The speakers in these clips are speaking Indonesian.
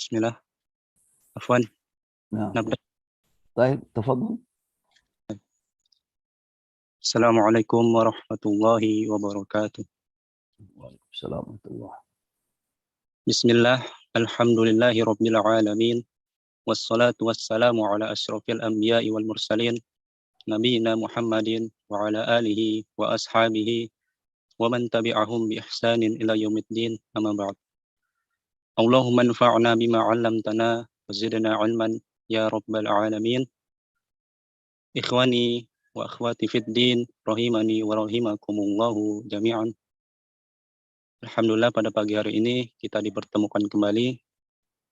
Bismillah. Afwan, نعم nabda. طيب تفضل. Assalamualaikum warahmatullahi wabarakatuh. Waalaikumsalam warahmatullahi. Bismillah, alhamdulillahi rabbil alamin. Wassalatu wassalamu ala asyrafil anbiya'i wal mursalin. Nabiyina Muhammadin wa ala alihi wa ashabihi wa man tabi'ahum bi ihsanin ila yaumiddin, amma ba'd. Allahumma anfa'na bima 'allamtana wa zidna 'ilman ya rabbal alamin. Ikhwani wa akhwati fid din, rahimani wa rahimakumullahu jami'an. Alhamdulillah pada pagi hari ini kita dipertemukan kembali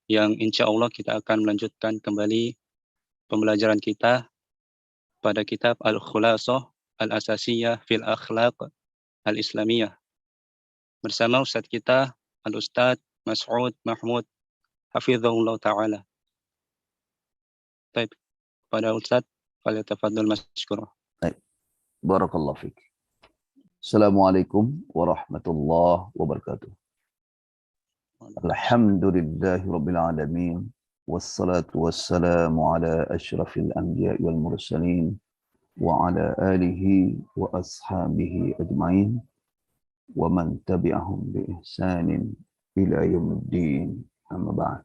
yang insya Allah kita akan melanjutkan kembali pembelajaran kita pada kitab Al-Khulasah Al-Asasiyah fil Akhlaq Al-Islamiyah bersama Ustadz kita Al-Ustadz Mas'ud Mahmud Hafizahullah Ta'ala. Baik, pada Ustadz, falyatafaddal masykurah. Baik, barakallahu fiik. Assalamualaikum warahmatullahi wabarakatuh. Alhamdulillahi rabbil alamin. Wassalatu wassalamu ala asyrafil anbiya'i wal mursalin wa ala alihi wa ashabihi ajma'in wa man tabi'ahum bi ihsanin ila yaumiddin, amma ba'd.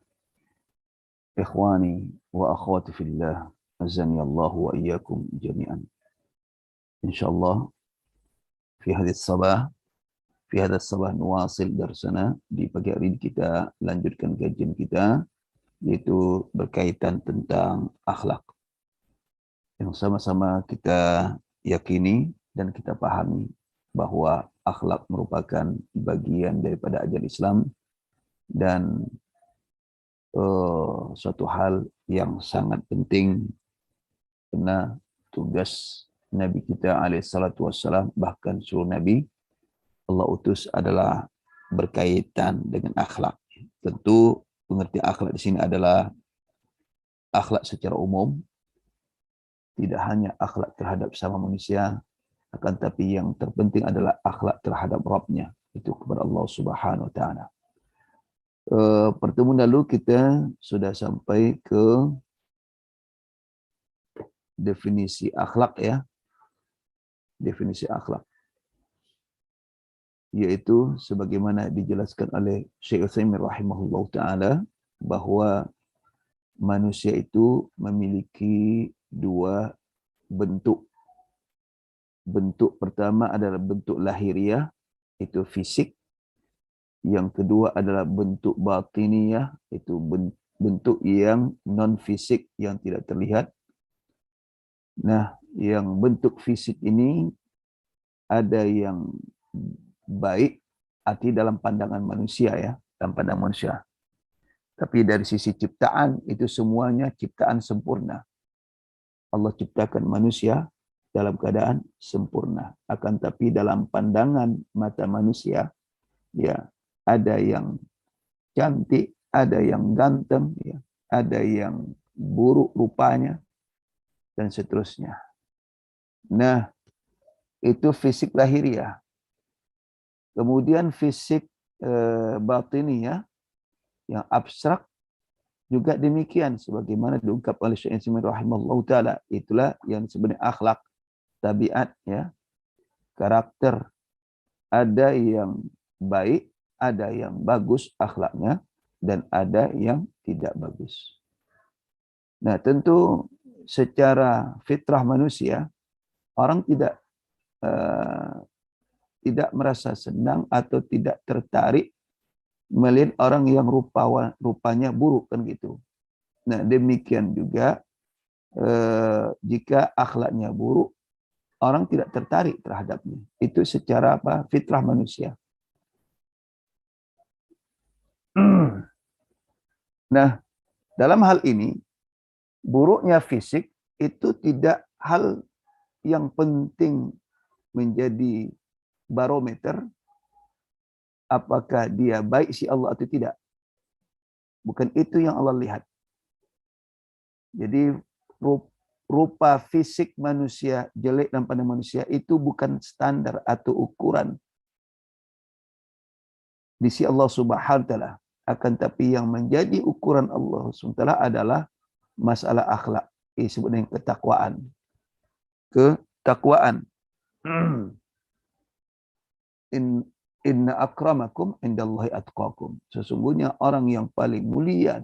Ikhwani wa akhwati fillah, azani Allah wa iyyakum jami'an. Insyaallah fi hadis sabah nuwasil darsana, di pagi hari ini kita lanjutkan kajian kita, yaitu berkaitan tentang akhlak yang sama-sama kita yakini dan kita pahami bahwa akhlak merupakan bagian daripada ajaran Islam dan suatu hal yang sangat penting, karena tugas Nabi kita alaihissalatu wassalam, bahkan seluruh Nabi Allah utus adalah berkaitan dengan akhlak. Tentu pengertian akhlak di sini adalah akhlak secara umum, tidak hanya akhlak terhadap sama manusia, akan tapi yang terpenting adalah akhlak terhadap Rabb-nya, itu kepada Allah Subhanahu wa taala. Pertemuan lalu kita sudah sampai ke definisi akhlak ya. Definisi akhlak, yaitu sebagaimana dijelaskan oleh Syekh Utsaimin rahimahullah ta'ala, bahwa manusia itu memiliki dua bentuk. Bentuk pertama adalah bentuk lahiriah, itu fisik. Yang kedua adalah bentuk batiniyah, itu bentuk yang non-fisik, yang tidak terlihat. Nah, yang bentuk fisik ini ada yang baik, arti dalam pandangan manusia ya, dalam pandangan manusia. Tapi dari sisi ciptaan, itu semuanya ciptaan sempurna. Allah ciptakan manusia dalam keadaan sempurna. Akan tapi dalam pandangan mata manusia, ya, ada yang cantik, ada yang ganteng, ya, ada yang buruk rupanya, dan seterusnya. Nah, itu fisik lahiriah. Kemudian fisik batiniyah, yang abstrak, juga demikian sebagaimana diungkap oleh Syekh Utsaimin rahimahullahu taala. Itulah yang sebenarnya akhlak, tabiat ya, karakter. Ada yang baik, ada yang bagus akhlaknya, dan ada yang tidak bagus. Nah, tentu secara fitrah manusia, orang tidak merasa senang atau tidak tertarik melihat orang yang rupanya buruk, kan gitu. Nah, demikian juga jika akhlaknya buruk, orang tidak tertarik terhadapnya. Itu secara apa? Fitrah manusia. Nah, dalam hal ini, buruknya fisik itu tidak hal yang penting menjadi barometer apakah dia baik si Allah atau tidak. Bukan itu yang Allah lihat. Jadi rupa fisik manusia jelek dan pada manusia itu bukan standar atau ukuran di sisi Allah Subhanahu wa taala. Akan tapi yang menjadi ukuran Allah SWT adalah masalah akhlak. Disebut dengan ketakwaan. Ketakwaan. Inna akramakum indallahi atqakum. Sesungguhnya orang yang paling mulia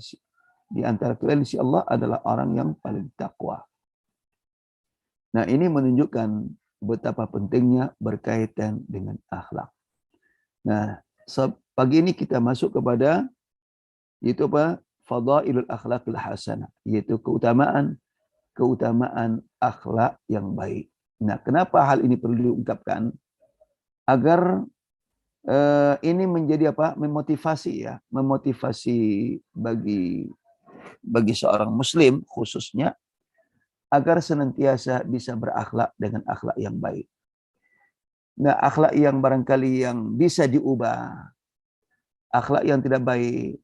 di antara kalian di sisi Allah adalah orang yang paling takwa. Nah, ini menunjukkan betapa pentingnya berkaitan dengan akhlak. Nah, pagi ini kita masuk kepada yaitu apa? Fadailul akhlaqil hasanah, yaitu keutamaan akhlak yang baik. Nah, kenapa hal ini perlu diungkapkan? Agar ini menjadi apa? Memotivasi ya, memotivasi bagi seorang muslim khususnya agar senantiasa bisa berakhlak dengan akhlak yang baik. Nah, akhlak yang barangkali yang bisa diubah, akhlak yang tidak baik,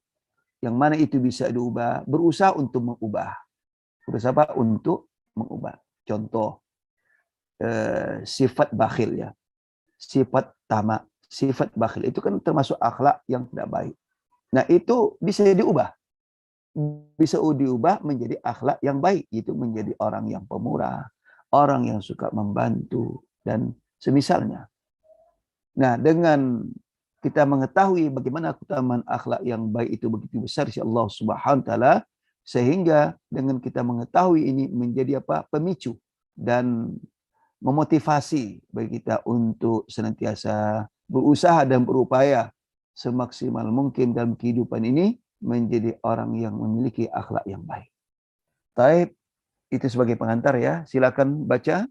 yang mana itu bisa diubah, berusaha untuk mengubah. Berusaha apa? Untuk mengubah. Contoh, sifat bakhil ya, sifat tamak, sifat bakhil itu kan termasuk akhlak yang tidak baik. Nah, itu bisa diubah. Bisa diubah menjadi akhlak yang baik, itu menjadi orang yang pemurah, orang yang suka membantu dan semisalnya. Nah, dengan kita mengetahui bagaimana keutamaan akhlak yang baik itu begitu besar si Allah Subhanahu wa taala, sehingga dengan kita mengetahui ini menjadi apa? Pemicu dan memotivasi bagi kita untuk senantiasa berusaha dan berupaya semaksimal mungkin dalam kehidupan ini menjadi orang yang memiliki akhlak yang baik. Taib, itu sebagai pengantar ya. Silakan baca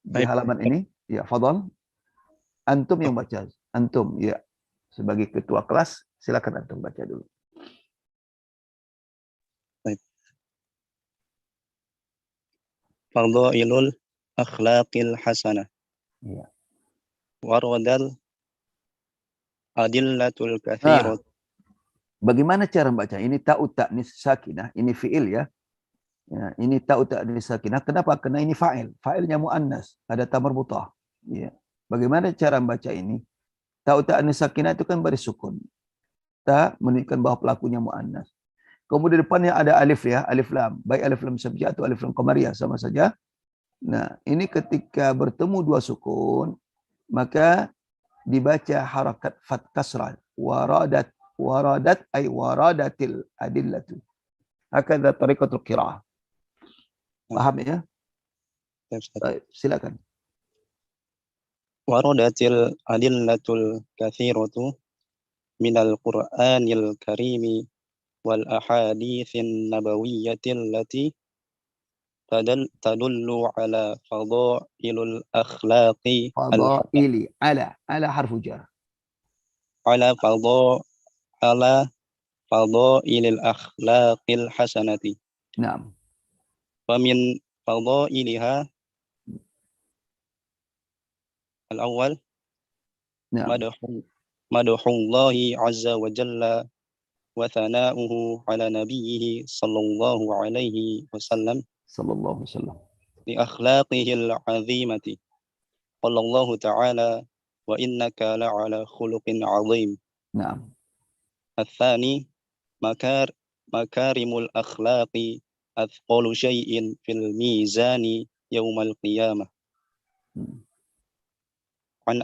di halaman ini. Ya, fadhal. Antum yang baca. Antum, ya. Sebagai ketua kelas, silakan antum baca dulu. Fadailul akhlaqil hasanah. Ya. Waradal adillatul Nah, katsirat. bagaimana cara membaca? Ini ta'u ta'nis sakinah, ini fi'il ya. Ya, ini ta'u ta'nis sakinah. Kenapa? Karena ini fa'il. Fa'ilnya mu'annas, ada ta marbutah. Ya. Bagaimana cara membaca ini? Ta'u ta'nis sakinah itu kan baris sukun. Ta menunjukkan bahwa pelakunya mu'annas. Kemudian depannya ada alif ya, alif lam. Baik alif lam sabjah atau alif lam qamariyah sama saja. Nah, ini ketika bertemu dua sukun, maka dibaca harakat fat kasrah. Waradat ay waradatil adillatu. Hakadha tariqatul qiraah. Paham ya? Baik, silakan. Waradatil adillatul katsiratu minal Qur'anil Karimi wal ahaditsin nabawiyyatil lati tadullu ala fadailul akhlaqi Fadaili ala harfu jar. ala fadailil akhlaqil hasanati. Naam. Famin fadailiha al-awwal Naam. madhullahi azza wa jalla wa thana'uhu ala nabiyhi sallallahu alaihi wasallam Sallallahu alaihi wasallam. li akhlaqihil azimati. Qala Allah ta'ala wa innaka la'ala khuluqin 'azim. Naam. الثاني مكارم الأخلاق أثقل شيء في الميزان يوم القيامة. عن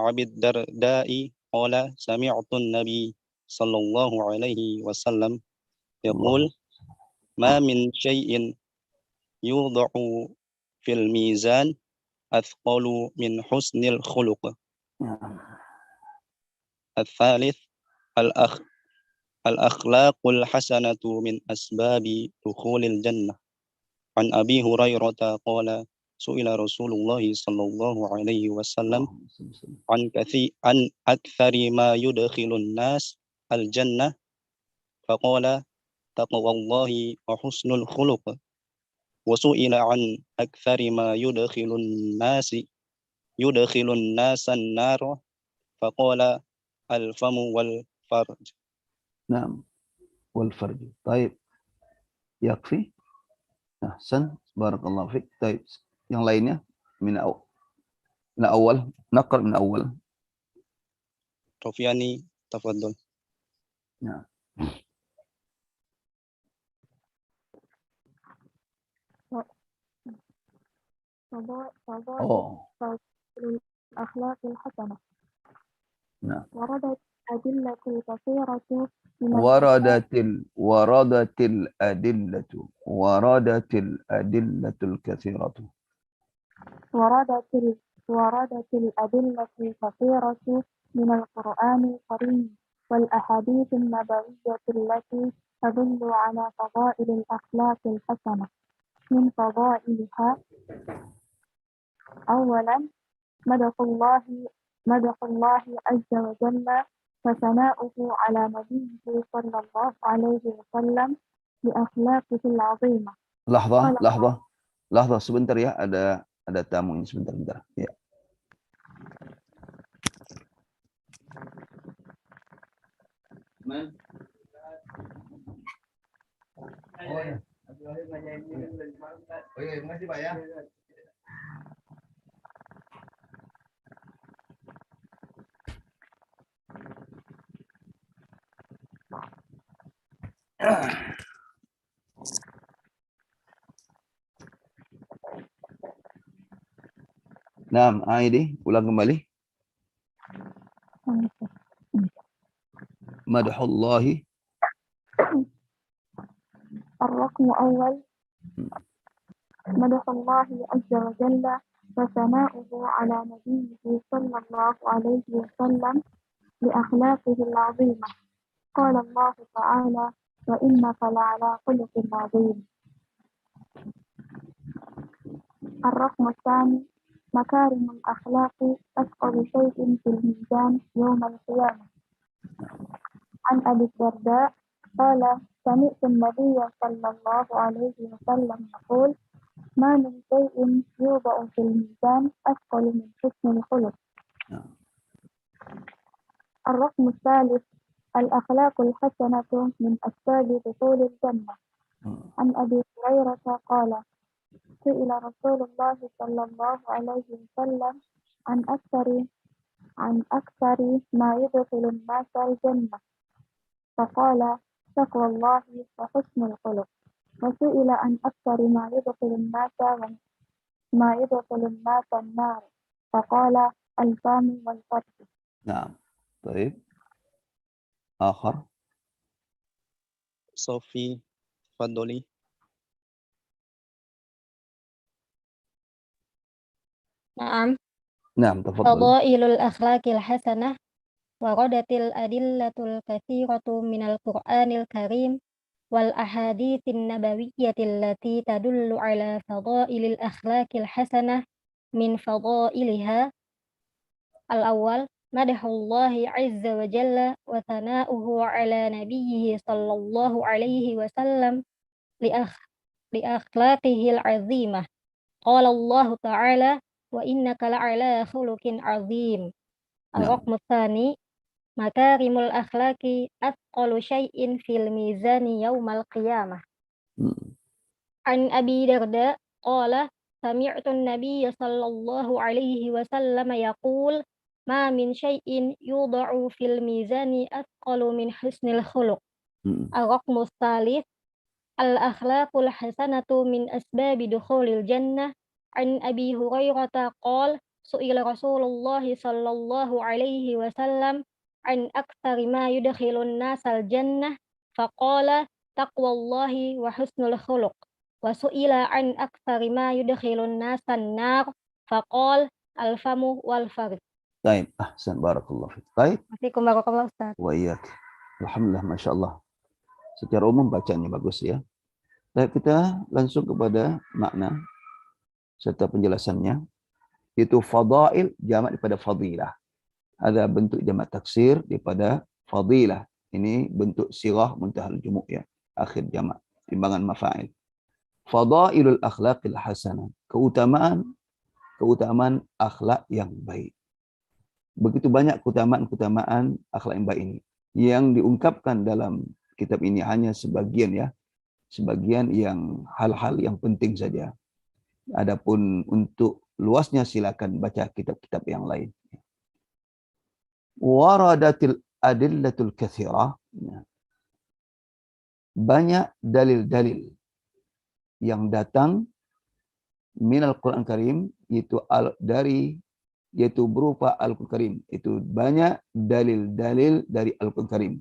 أبي الدرداء قال سمعت النبي صلى الله عليه وسلم يقول ما من شيء يوضع في الميزان أثقل من حسن الخلق. الثالث الأخلاق الحسنة من أسباب دخول الجنة. عن أبي هريرة قال سئل رسول الله صلى الله عليه وسلم عن أكثر ما يدخل الناس الجنة فقال تقوى الله وحسن الخلق. وسئل عن أكثر ما يدخل الناس النار فقال الفم والفرج. نعم والفرج. طيب يكفي. أحسن بارك الله فيك. طيب yang lainnya من أول نقرأ من أول. Rofiani, tafadhol. Nah. Oh. الأخلاق الحسنة. Nah. وردت أدلة كثيرة من وردت الأدلة الكثيرة. وردت الأدلة الكثيرة من القرآن الكريم والأحاديث النبوية التي تدل على فضائل الأخلاق الحسنة. من فضائلها: أولا مدح الله عز وجل وثناؤه على نبيه صلى الله عليه وسلم بأخلاقه العظيمة. Lahzah sebentar ya, ada tamu ini sebentar. Ya. Oh ya. Oh iya, makasih Pak ya. Naam, Aidi, ulang kembali. Madhullahi. الرقم أول مدح الله عز وجل وثناؤه على نبيه صلى الله عليه وسلم بأخلاقه العظيمة. قال الله تعالى: وإنك لعلى خلق عظيم. الرقم الثاني مكارم الأخلاق أثقل شيء في الميزان يوم القيامة. عن أبي الدرداء قال: سمعت النبي صلى الله عليه وسلم يقول: ما من شيء يوضع في الميزان أثقل من حسن الخلق. الرقم الثالث الأخلاق الحسنة من أسباب دخول الجنة. عن أبي هريرة قال: سئل رسول الله صلى الله عليه وسلم عن أكثر ما يدخل الناس الجنة، فقال: تقوى الله وحسن الخلق. وسئل عن أكثر ما يدخل الناس النار، فقال: الفم والفرج. نعم. طيب. آخر. Sofi, tafadholi. نعم تفضل. فضائل الأخلاق الحسنة وردت الأدلة الكثيرة من القرآن الكريم والأحاديث النبوية التي تدل على فضائل الأخلاق الحسنة. من فضائلها: الأول مدح الله عز وجل وثناؤه على نبيه صلى الله عليه وسلم لأخلاقه العظيمة. قال الله تعالى: وإنك لعلى خلق عظيم. الرقم الثاني مكارم الأخلاق أثقل شيء في الميزان يوم القيامة. عن أبي درداء قال: سمعت النبي صلى الله عليه وسلم يقول: ما من شيء يوضع في الميزان أثقل من حسن الخلق. الرقم الثالث الأخلاق الحسنة من أسباب دخول الجنة. عن أبي هريرة قال: سئل رسول الله صلى الله عليه وسلم عن أكثر ما يدخل الناس الجنة، فقال: تقوى الله وحسن الخلق. وسئل عن أكثر ما يدخل الناس النار، فقال: الفم والفرج. طيب أحسن بارك الله فيك. طيب. Assalamualaikum warahmatullahi wabarakatuh. Wa iyyak. Alhamdulillah, Masya Allah. Secara umum bacanya bagus ya. Baik, kita langsung kepada makna serta penjelasannya. Itu fadail jamak daripada fadilah. Ada bentuk jamak taksir daripada fadilah. Ini bentuk sirah muntahal jumuk ya. Akhir jamak. Timbangan mafa'il. Fadailul akhlaqil hasanah. Keutamaan akhlak yang baik. Begitu banyak keutamaan akhlak yang baik ini. Yang diungkapkan dalam kitab ini hanya sebagian ya. Sebagian yang hal-hal yang penting saja. Adapun untuk luasnya silakan baca kitab-kitab yang lain. waradatil adillatul katsirah, banyak dalil-dalil yang datang minal Quran Karim, yaitu berupa Al-Quran Karim. Itu banyak dalil-dalil dari Al-Quran Karim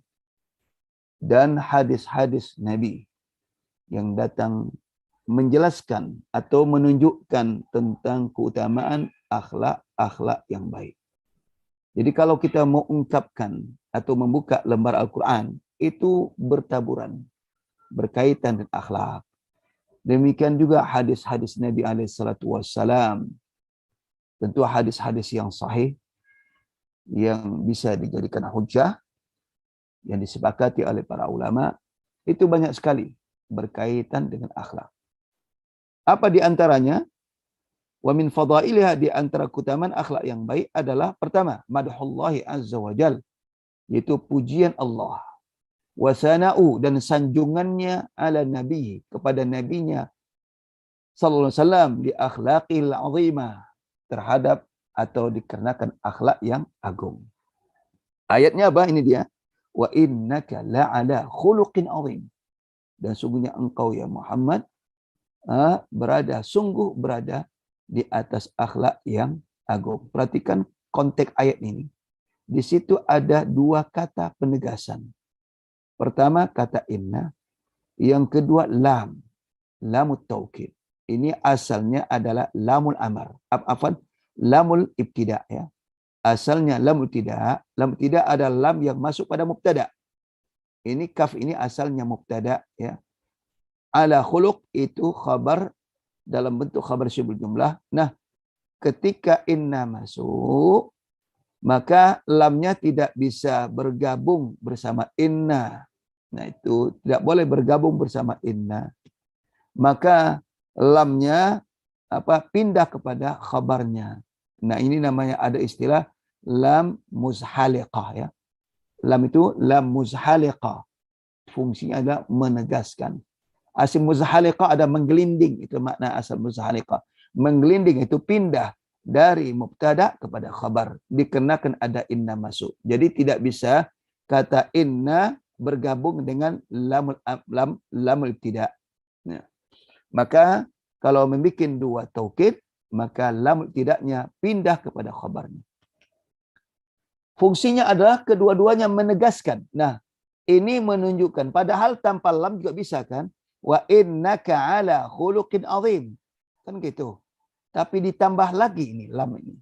dan hadis-hadis Nabi yang datang menjelaskan atau menunjukkan tentang keutamaan akhlak-akhlak yang baik. Jadi kalau kita mau ungkapkan atau membuka lembar Al-Quran, itu bertaburan, berkaitan dengan akhlak. Demikian juga hadis-hadis Nabi SAW. Tentu hadis-hadis yang sahih, yang bisa dijadikan hujjah, yang disepakati oleh para ulama, itu banyak sekali berkaitan dengan akhlak. Apa di antaranya? Wa min fadailiha, di antara keutamaan akhlak yang baik adalah pertama, madhullahi azza wa jal, yaitu pujian Allah. Wa sana'u, dan sanjungannya ala nabi, kepada nabinya sallallahu alaihi wasallam, li akhlaqil azimah, terhadap atau dikarenakan akhlak yang agung. Ayatnya apa? Ini dia. Wa innaka la'ala khuluqin azim. Dan sungguhnya engkau ya Muhammad sungguh berada di atas akhlak yang agung. Perhatikan konteks ayat ini. Di situ ada dua kata penegasan. Pertama kata inna, yang kedua lam, lamut taukid. Ini asalnya adalah lamul amar. Lamul ibtida, ya. Asalnya lamul tidak. Lam tidak adalah lam yang masuk pada mubtada. Ini kaf ini asalnya mubtada, ya. Ala khuluq itu khabar dalam bentuk khabar syibul jumlah. Nah, ketika inna masuk, maka lamnya tidak bisa bergabung bersama inna. Nah, itu tidak boleh bergabung bersama inna. Maka lamnya pindah kepada khabarnya. Nah, ini namanya ada istilah lam muzhaliqah, ya. Lam itu lam muzhaliqah. Fungsinya adalah menegaskan. Asal muzhaliqah ada menggelinding, itu makna asal muzhaliqah. Menggelinding itu pindah dari mubtada kepada khabar, dikenakan ada inna masuk. Jadi tidak bisa kata inna bergabung dengan lamul tidak. Nah, maka kalau membuat dua taukid, maka lam tidaknya pindah kepada khabarnya. Fungsinya adalah kedua-duanya menegaskan. Nah, ini menunjukkan, padahal tanpa lam juga bisa kan? Wa innaka ala khuluqin azim. Kan gitu. Tapi ditambah lagi ini lam ini.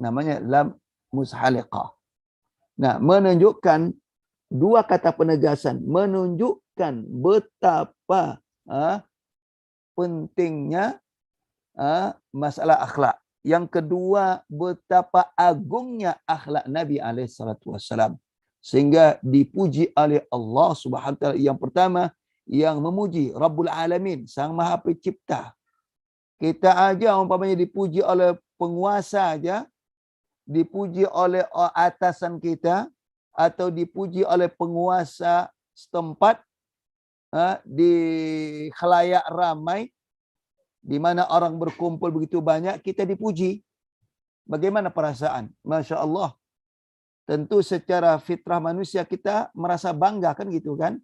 Namanya lam muzhaliqah. Nah, menunjukkan dua kata penegasan, menunjukkan betapa pentingnya masalah akhlak. Yang kedua, betapa agungnya akhlak Nabi SAW. Sehingga dipuji oleh Allah Subhanahu wa taala. Yang pertama, yang memuji Rabbul Alamin, Sang Maha Pencipta. Kita aja umpamanya dipuji oleh penguasa aja, dipuji oleh atasan kita, atau dipuji oleh penguasa setempat di khalayak ramai, di mana orang berkumpul begitu banyak, kita dipuji. Bagaimana perasaan? Masya Allah. Tentu secara fitrah manusia kita merasa bangga kan gitu kan.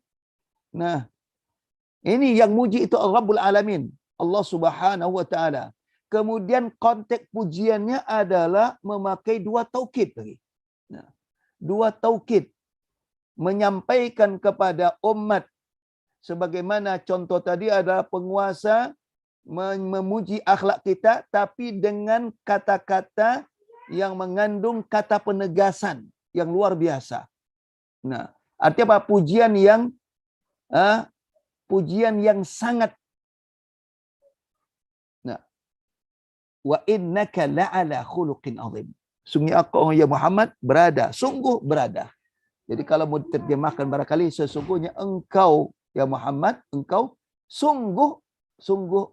Nah, ini yang muji itu Rabbul Alamin, Allah Subhanahu wa taala. Kemudian konteks pujiannya adalah memakai dua taukid lagi. Nah, dua taukid menyampaikan kepada umat, sebagaimana contoh tadi adalah penguasa memuji akhlak kita, tapi dengan kata-kata yang mengandung kata penegasan yang luar biasa. Nah, artinya apa? Pujian yang sangat. Nah, wa innaka la'ala khuluqin azim. Sungguh engkau ya Muhammad sungguh berada. Jadi kalau mau diterjemahkan barangkali, sesungguhnya engkau ya Muhammad, engkau sungguh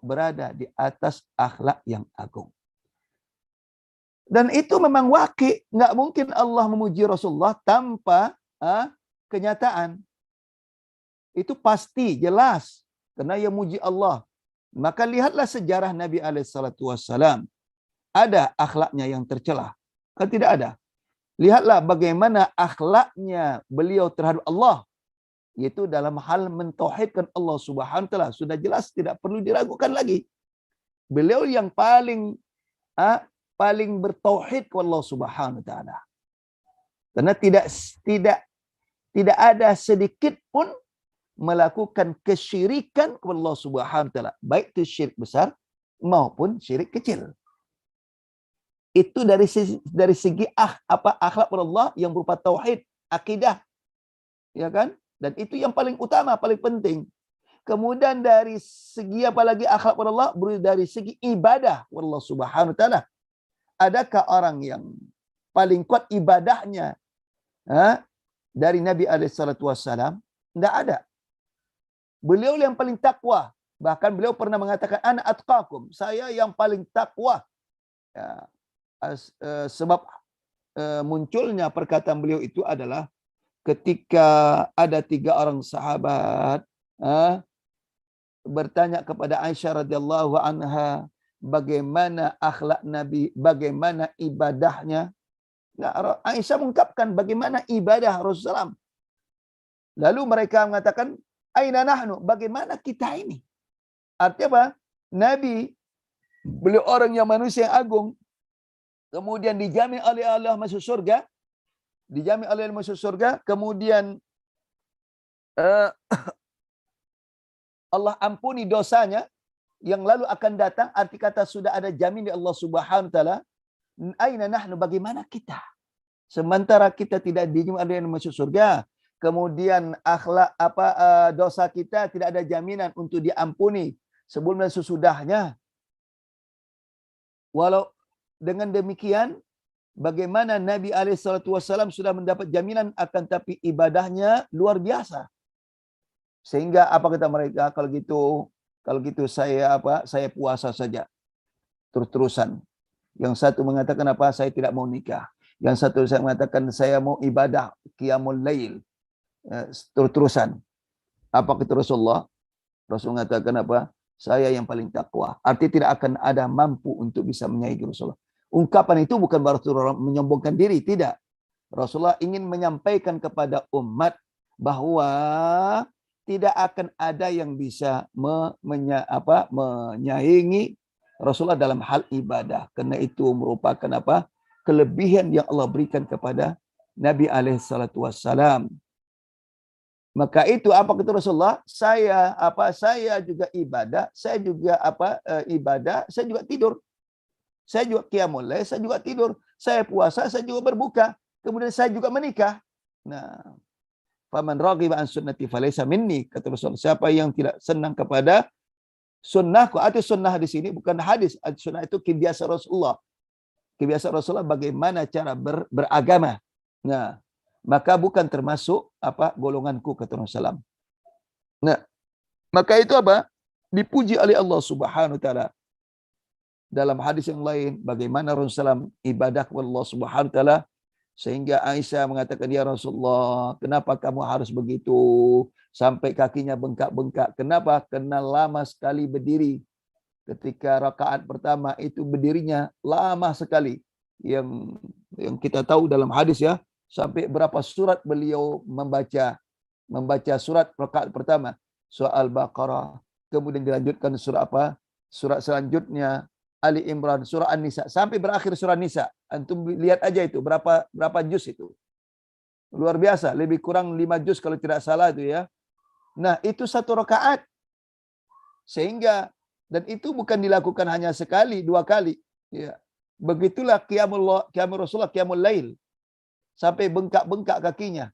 berada di atas akhlak yang agung. Dan itu memang waqi', nggak mungkin Allah memuji Rasulullah tanpa kenyataan. Itu pasti, jelas, karena yang muji Allah. Maka lihatlah sejarah Nabi SAW. Ada akhlaknya yang tercelah? Kan tidak ada. Lihatlah bagaimana akhlaknya beliau terhadap Allah, yaitu dalam hal mentauhidkan Allah Subhanahu wa taala. Sudah jelas, tidak perlu diragukan lagi. Beliau yang paling bertauhid kepada Allah Subhanahu wa taala. Karena tidak ada sedikit pun melakukan kesyirikan kepada Allah Subhanahu wa taala, baik itu syirik besar maupun syirik kecil. Itu dari segi akhlak kepada Allah yang berupa tauhid, akidah. Ya kan? Dan itu yang paling utama, paling penting. Kemudian dari segi apa lagi akhlak kepada Allah? Dari segi ibadah kepada Allah Subhanahu wa taala. Adakah orang yang paling kuat ibadahnya dari Nabi SAW? Tidak ada. Beliau yang paling takwa. Bahkan beliau pernah mengatakan, ana atqakum, saya yang paling takwa. Ya. Sebab munculnya perkataan beliau itu adalah ketika ada 3 orang sahabat bertanya kepada Aisyah radhiyallahu anha, bagaimana akhlak Nabi, bagaimana ibadahnya. Nah, Aisyah mengungkapkan bagaimana ibadah Rasulullah. Lalu mereka mengatakan, aina nahnu, bagaimana kita ini? Artinya apa? Nabi, beliau orang yang manusia yang agung, kemudian dijamin oleh Allah masuk surga, kemudian Allah ampuni dosanya yang lalu akan datang. Arti kata sudah ada jamin di Allah Subhanahu wa taala. Aina nahnu, bagaimana kita? Sementara kita tidak dijamin oleh masuk surga, kemudian akhlak dosa kita tidak ada jaminan untuk diampuni sebelum dan sesudahnya. Walau dengan demikian, bagaimana Nabi SAW sudah mendapat jaminan, akan tapi ibadahnya luar biasa. Sehingga apa kata mereka? Kalau gitu saya puasa saja terus-terusan. Yang satu mengatakan apa? Saya tidak mau nikah. Yang satu saya mengatakan saya mau ibadah qiyamul lail terus-terusan. Apa kata Rasulullah? Rasul mengatakan apa? Saya yang paling takwa. Artinya tidak akan ada mampu untuk bisa menyaingi Rasulullah. Ungkapan itu bukan berarti menyombongkan diri, tidak. Rasulullah ingin menyampaikan kepada umat bahwa tidak akan ada yang bisa menyaingi Rasulullah dalam hal ibadah. Karena itu merupakan kelebihan yang Allah berikan kepada Nabi SAW. Maka itu apa kata Rasulullah? Saya juga ibadah, saya juga ibadah, saya juga tidur. Saya juga qiyamul lail, saya juga tidur. Saya puasa, saya juga berbuka. Kemudian saya juga menikah. Nah, faman raghiba an sunnati falaysa minni, kata Rasulullah. Siapa yang tidak senang kepada sunnahku, atau sunnah di sini bukan hadis. Sunnah itu kebiasaan Rasulullah. Kebiasaan Rasulullah bagaimana cara beragama. Nah, maka bukan termasuk golonganku, kata Rasulullah. Nah, maka itu dipuji oleh Allah Subhanahu wa taala. Dalam hadis yang lain, bagaimana Rasulullah ibadah kepada Allah Subhanahu wa taala, sehingga Aisyah mengatakan, ya Rasulullah, kenapa kamu harus begitu sampai kakinya bengkak-bengkak? Kenapa? Karena lama sekali berdiri. Ketika rakaat pertama itu berdirinya lama sekali. Yang kita tahu dalam hadis ya, sampai berapa surat beliau membaca surat rakaat pertama, surah Al-Baqarah, kemudian dilanjutkan surah surat selanjutnya Ali Imran, surah An-Nisa, sampai berakhir surah Nisa. Antum lihat aja itu berapa juz itu. Luar biasa, lebih kurang 5 juz kalau tidak salah itu ya. Nah, itu 1 rakaat. Sehingga, dan itu bukan dilakukan hanya sekali, 2 kali. Ya. Begitulah qiyamul Rasulullah, qiyamul lail. Sampai bengkak-bengkak kakinya.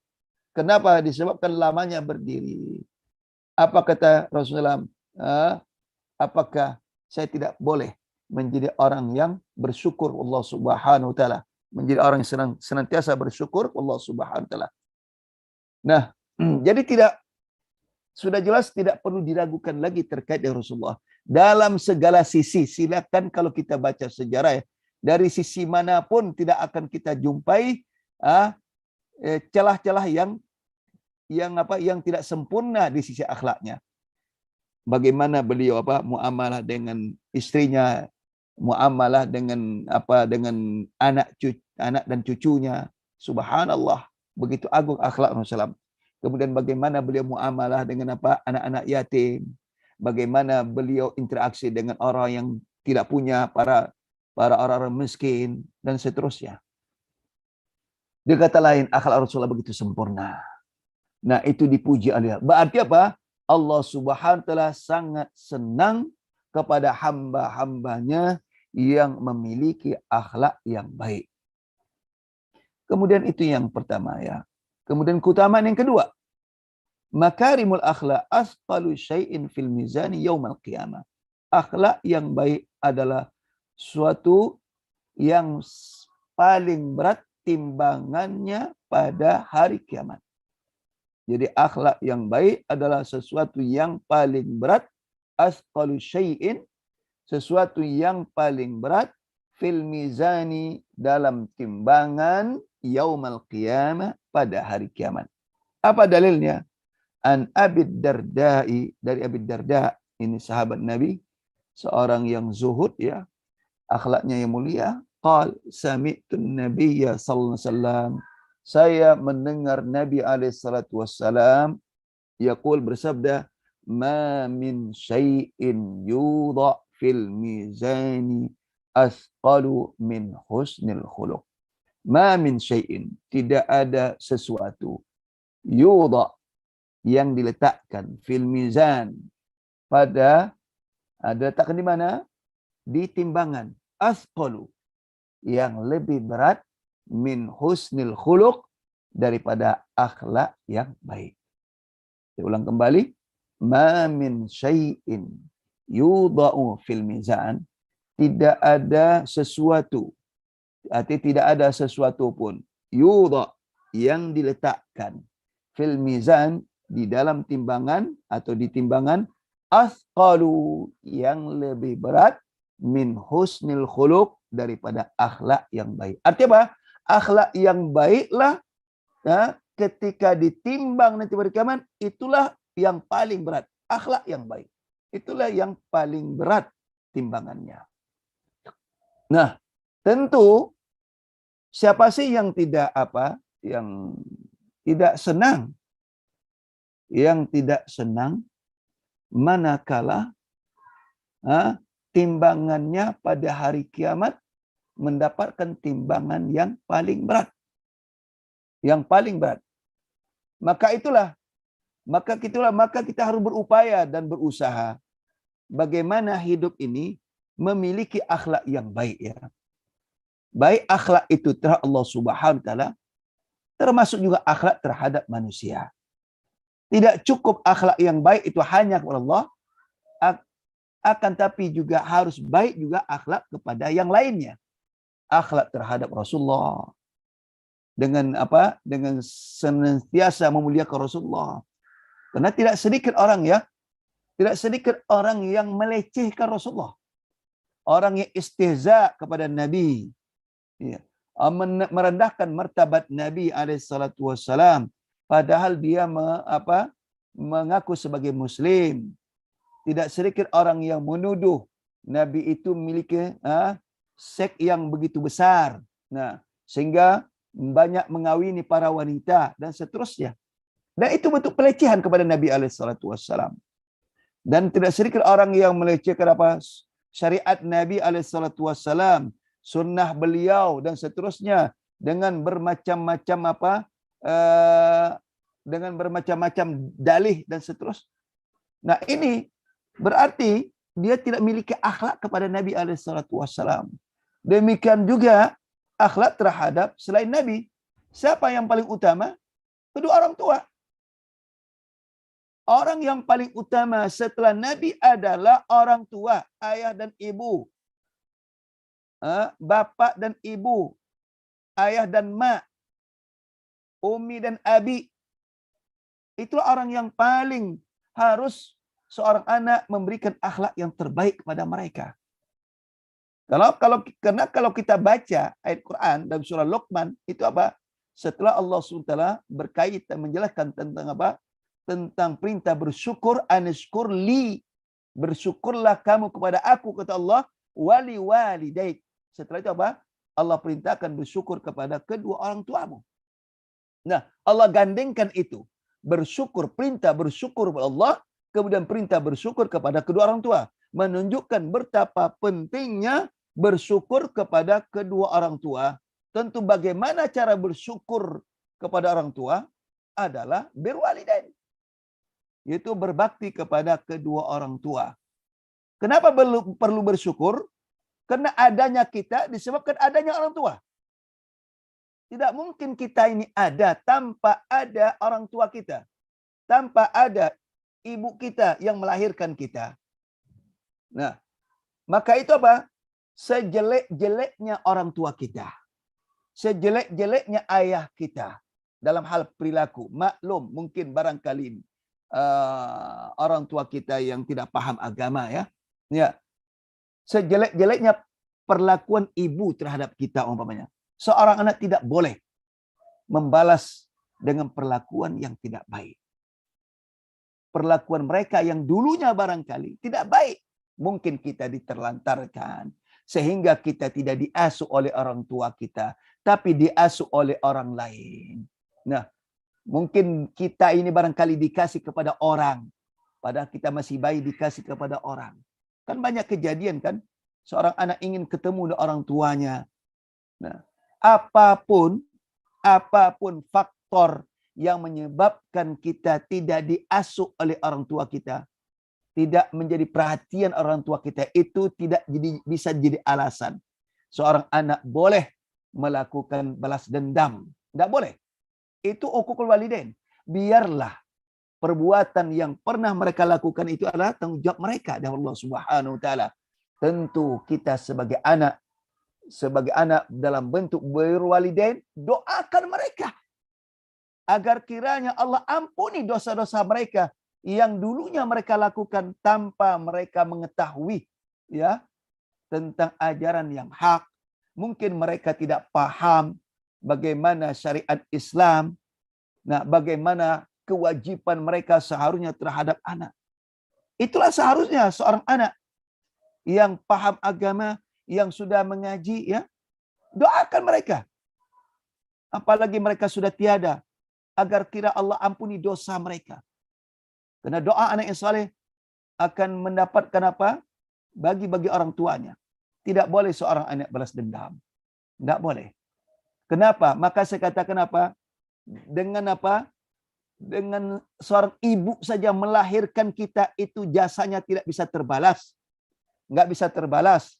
Kenapa? Disebabkan lamanya berdiri. Apa kata Rasulullah? Apakah saya tidak boleh menjadi orang yang bersyukur Allah Subhanahu wa taala, menjadi orang yang senantiasa bersyukur Allah Subhanahu wa taala. Nah, jadi sudah jelas tidak perlu diragukan lagi terkait dengan Rasulullah dalam segala sisi. Silakan kalau kita baca sejarah ya, dari sisi manapun tidak akan kita jumpai celah-celah yang tidak sempurna di sisi akhlaknya. Bagaimana beliau muamalah dengan istrinya, muamalah dengan anak dan cucunya, Subhanallah, begitu agung akhlak Rasulullah. Kemudian bagaimana beliau muamalah dengan apa? Anak-anak yatim. Bagaimana beliau interaksi dengan orang yang tidak punya, para orang-orang miskin dan seterusnya. Di kata lain, akhlak Rasulullah begitu sempurna. Nah, itu dipuji oleh Allah. Berarti apa? Allah Subhanahu wa taala sangat senang kepada hamba-hambanya yang memiliki akhlak yang baik. Kemudian itu yang pertama ya. Kemudian keutamaan yang kedua. Makarimul akhlak asqalu syai'in fil mizani yaumal qiyamah. Akhlak yang baik adalah suatu yang paling berat timbangannya pada hari kiamat. Jadi akhlak yang baik adalah sesuatu yang paling berat, asqalu syai'in, sesuatu yang paling berat fil mizani, dalam timbangan yaumal qiyamah, pada hari kiamat. Apa dalilnya? An Abi Darda'i, dari Abi Darda, ini sahabat Nabi, seorang yang zuhud ya, akhlaknya yang mulia. Qal sami'tu Nabiyya sallallahu alaihi wasallam, saya mendengar Nabi alaihi salatu wassalam yaqul, bersabda, ma min syai'in yudha fil mizani asqalu min husnil khuluq. Ma min syai'in, tidak ada sesuatu, yudha, yang diletakkan, fil mizan, pada, diletakkan di mana? Di timbangan, asqalu, yang lebih berat, min husnil khuluq, daripada akhlak yang baik. Saya ulang kembali, ma min syai'in yudha'u fil mizan, tidak ada sesuatu, artinya tidak ada sesuatu pun, yudha, yang diletakkan, fil mizan, di dalam timbangan atau di timbangan, asqalu, yang lebih berat, min husnil khuluq, daripada akhlak yang baik. Artinya apa? Akhlak yang baiklah ya, ketika ditimbang nanti pada kiamat, itulah yang paling berat. Akhlak yang baik, itulah yang paling berat timbangannya. Nah, tentu siapa sih yang tidak yang tidak senang? Yang tidak senang manakala timbangannya pada hari kiamat mendapatkan timbangan yang paling berat. Yang paling berat. Maka kita harus berupaya dan berusaha bagaimana hidup ini memiliki akhlak yang baik ya. Baik akhlak itu terhadap Allah Subhanahu wa taala, termasuk juga akhlak terhadap manusia. Tidak cukup akhlak yang baik itu hanya kepada Allah, akan tapi juga harus baik juga akhlak kepada yang lainnya. Akhlak terhadap Rasulullah, dengan apa? Dengan senantiasa memuliakan Rasulullah. Karena tidak sedikit orang yang melecehkan Rasulullah. Orang yang istihza kepada Nabi. Ya. Merendahkan martabat Nabi SAW. Padahal dia mengaku sebagai Muslim. Tidak sedikit orang yang menuduh Nabi itu memiliki seks yang begitu besar. Nah, sehingga banyak mengawini para wanita dan seterusnya. Dan itu bentuk pelecehan kepada Nabi SAW. Dan tidak sedikit orang yang melecehkan syariat Nabi SAW, sunnah beliau dan seterusnya, dengan bermacam-macam dengan bermacam-macam dalih dan seterusnya. Nah, ini berarti dia tidak memiliki akhlak kepada Nabi SAW. Demikian juga akhlak terhadap selain Nabi. Siapa yang paling utama? Kedua orang tua. Orang yang paling utama setelah Nabi adalah orang tua, ayah dan ibu. Bapak dan ibu, ayah dan mak, umi dan abi. Itulah orang yang paling harus seorang anak memberikan akhlak yang terbaik kepada mereka. Karena kalau kita baca ayat Quran dalam surah Luqman, itu apa? Setelah Allah SWT berkaitan menjelaskan tentang apa? Tentang perintah bersyukur, anishkur li, bersyukurlah kamu kepada aku, kata Allah, wali walidaik. Setelah itu apa? Allah perintahkan bersyukur kepada kedua orang tuamu. Nah, Allah gandengkan itu. Bersyukur, perintah bersyukur kepada Allah, kemudian perintah bersyukur kepada kedua orang tua. Menunjukkan betapa pentingnya bersyukur kepada kedua orang tua. Tentu bagaimana cara bersyukur kepada orang tua adalah birwalidain. Yaitu berbakti kepada kedua orang tua. Kenapa perlu bersyukur? Karena adanya kita disebabkan adanya orang tua. Tidak mungkin kita ini ada tanpa ada orang tua kita. Tanpa ada ibu kita yang melahirkan kita. Nah, maka itu apa? Sejelek-jeleknya orang tua kita. Sejelek-jeleknya ayah kita. Dalam hal perilaku. Maklum, mungkin barangkali orang tua kita yang tidak paham agama ya. Ya. Sejelek-jeleknya perlakuan ibu terhadap kita umpamanya. Seorang anak tidak boleh membalas dengan perlakuan yang tidak baik. Perlakuan mereka yang dulunya barangkali tidak baik. Mungkin kita diterlantarkan. Sehingga kita tidak diasuh oleh orang tua kita. Tapi diasuh oleh orang lain. Nah, mungkin kita ini barangkali dikasih kepada orang. Padahal kita masih bayi dikasih kepada orang. Kan banyak kejadian kan. Seorang anak ingin ketemu dengan orang tuanya. Nah, apapun faktor yang menyebabkan kita tidak diasuh oleh orang tua kita, tidak menjadi perhatian orang tua kita, itu tidak bisa jadi alasan seorang anak boleh melakukan balas dendam. Tidak boleh. Itu uququl walidain. Biarlah perbuatan yang pernah mereka lakukan itu adalah tanggung jawab mereka dari Allah Subhanahu wa taala. Tentu kita sebagai anak dalam bentuk berwalidain, doakan mereka agar kiranya Allah ampuni dosa-dosa mereka yang dulunya mereka lakukan tanpa mereka mengetahui ya tentang ajaran yang hak. Mungkin mereka tidak paham bagaimana syariat Islam. Nah, bagaimana kewajiban mereka seharusnya terhadap anak. Itulah seharusnya seorang anak yang paham agama, yang sudah mengaji, ya, doakan mereka. Apalagi mereka sudah tiada, agar kira Allah ampuni dosa mereka. Karena doa anak yang saleh akan mendapatkan apa? Bagi orang tuanya. Tidak boleh seorang anak balas dendam. Tidak boleh. Kenapa? Maka saya katakan apa? Dengan apa? Dengan seorang ibu saja melahirkan kita, itu jasanya tidak bisa terbalas. Nggak bisa terbalas.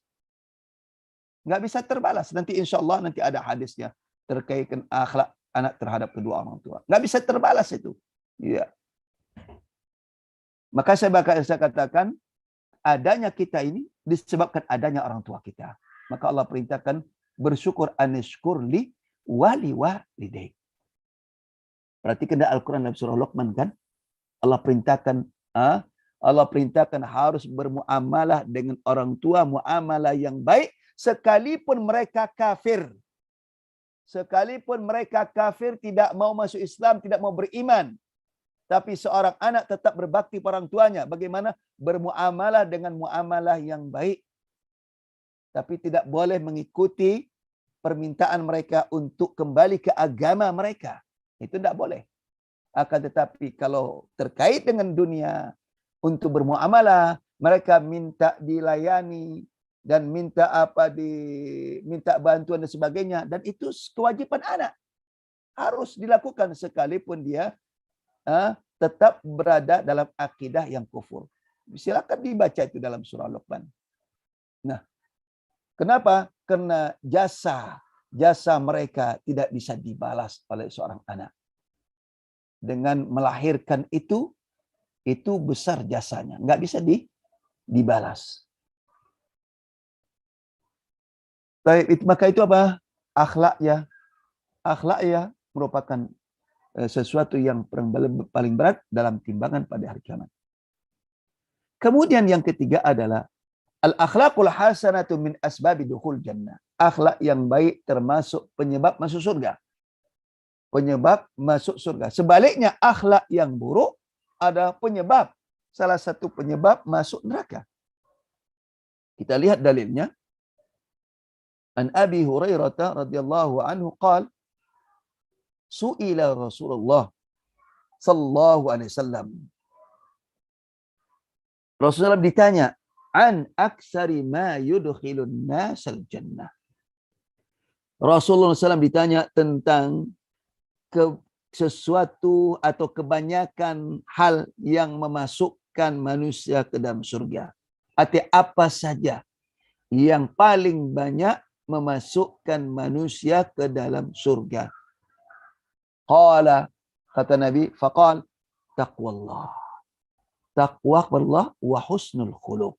Nggak bisa terbalas. Nanti insya Allah nanti ada hadisnya terkait akhlak anak terhadap kedua orang tua. Nggak bisa terbalas itu. Iya. Maka saya katakan adanya kita ini disebabkan adanya orang tua kita. Maka Allah perintahkan bersyukur anishkur li wali walidaik. Perhatikan dalam Al-Quran dalam surah Luqman kan. Allah perintahkan harus bermuamalah dengan orang tua, muamalah yang baik sekalipun mereka kafir. Sekalipun mereka kafir, tidak mau masuk Islam, tidak mau beriman. Tapi seorang anak tetap berbakti pada orang tuanya. Bagaimana? Bermuamalah dengan muamalah yang baik. Tapi tidak boleh mengikuti permintaan mereka untuk kembali ke agama mereka. Itu tidak boleh. Akan tetapi kalau terkait dengan dunia, untuk bermuamalah, mereka minta dilayani dan minta bantuan dan sebagainya, dan itu kewajiban anak harus dilakukan sekalipun dia tetap berada dalam akidah yang kufur. Silakan dibaca itu dalam surah Luqman. Nah, kenapa? Karena jasa mereka tidak bisa dibalas oleh seorang anak. Dengan melahirkan itu besar jasanya, nggak bisa dibalas. Maka itu apa? Akhlak ya merupakan sesuatu yang paling berat dalam timbangan pada hari kiamat. Kemudian yang ketiga adalah al-akhlaqul hasanatu min asbabi dukhul jannah. Akhlak yang baik termasuk penyebab masuk surga. Penyebab masuk surga. Sebaliknya akhlak yang buruk ada penyebab, salah satu penyebab masuk neraka. Kita lihat dalilnya. An Abi Hurairah radhiyallahu anhu qala su'ila Rasulullah sallallahu alaihi wasallam. Rasulullah ditanya an aksari ma yudkhilun nasal jannah. Rasulullah SAW ditanya tentang sesuatu atau kebanyakan hal yang memasukkan manusia ke dalam surga. Arti apa saja yang paling banyak memasukkan manusia ke dalam surga. Qala, kata Nabi, faqal taqwallah. Taqwa kepada Allah wa husnul khuluq,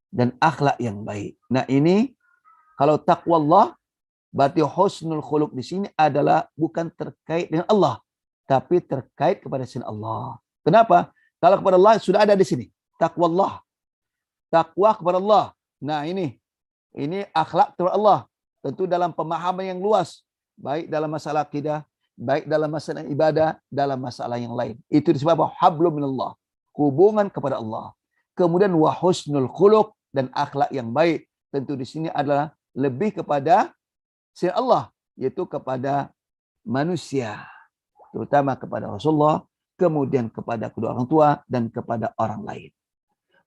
dan akhlak yang baik. Nah ini kalau taqwallah berarti husnul khuluq di sini adalah bukan terkait dengan Allah, tapi terkait kepada sini Allah. Kenapa? Kalau kepada Allah sudah ada di sini. Taqwallah. Taqwa kepada Allah. Nah ini akhlak kepada Allah. Tentu dalam pemahaman yang luas, baik dalam masalah akidah, baik dalam masalah ibadah, dalam masalah yang lain. Itu disebut hablum minallah, hubungan kepada Allah. Kemudian wa husnul khuluq, dan akhlak yang baik. Tentu di sini adalah lebih kepada sifat Allah, yaitu kepada manusia, terutama kepada Rasulullah, kemudian kepada kedua orang tua dan kepada orang lain.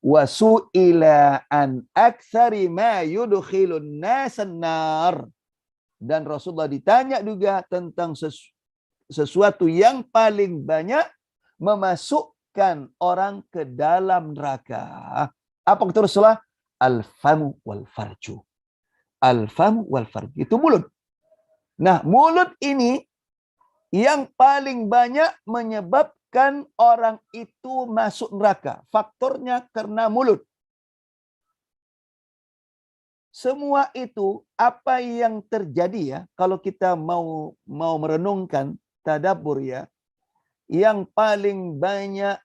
Wa su'ila an aktsari ma yudkhilun nasan nar, dan Rasulullah ditanya juga tentang sesuatu yang paling banyak memasukkan orang ke dalam neraka. Apa kata Rasulullah? Al-famu wal farju. Al-famu wal farju, itu mulut. Nah, mulut ini yang paling banyak menyebabkan orang itu masuk neraka. Faktornya karena mulut. Semua itu apa yang terjadi ya, kalau kita mau merenungkan, tadabbur ya, yang paling banyak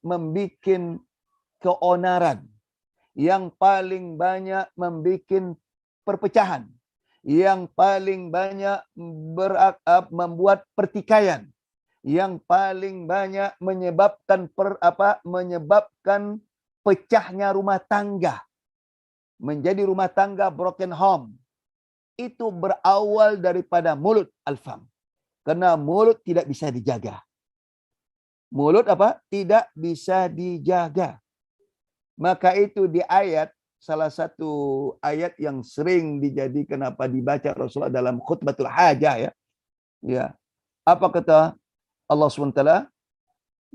membikin keonaran, yang paling banyak membikin perpecahan, yang paling banyak membuat pertikaian, yang paling banyak menyebabkan menyebabkan pecahnya rumah tangga, menjadi rumah tangga broken home, itu berawal daripada mulut, al-fam. Karena mulut tidak bisa dijaga. Mulut tidak bisa dijaga. Maka itu di ayat, salah satu ayat yang sering dijadikan dibaca Rasulullah dalam khutbatul hajah ya. Ya. Apa kata Allah SWT?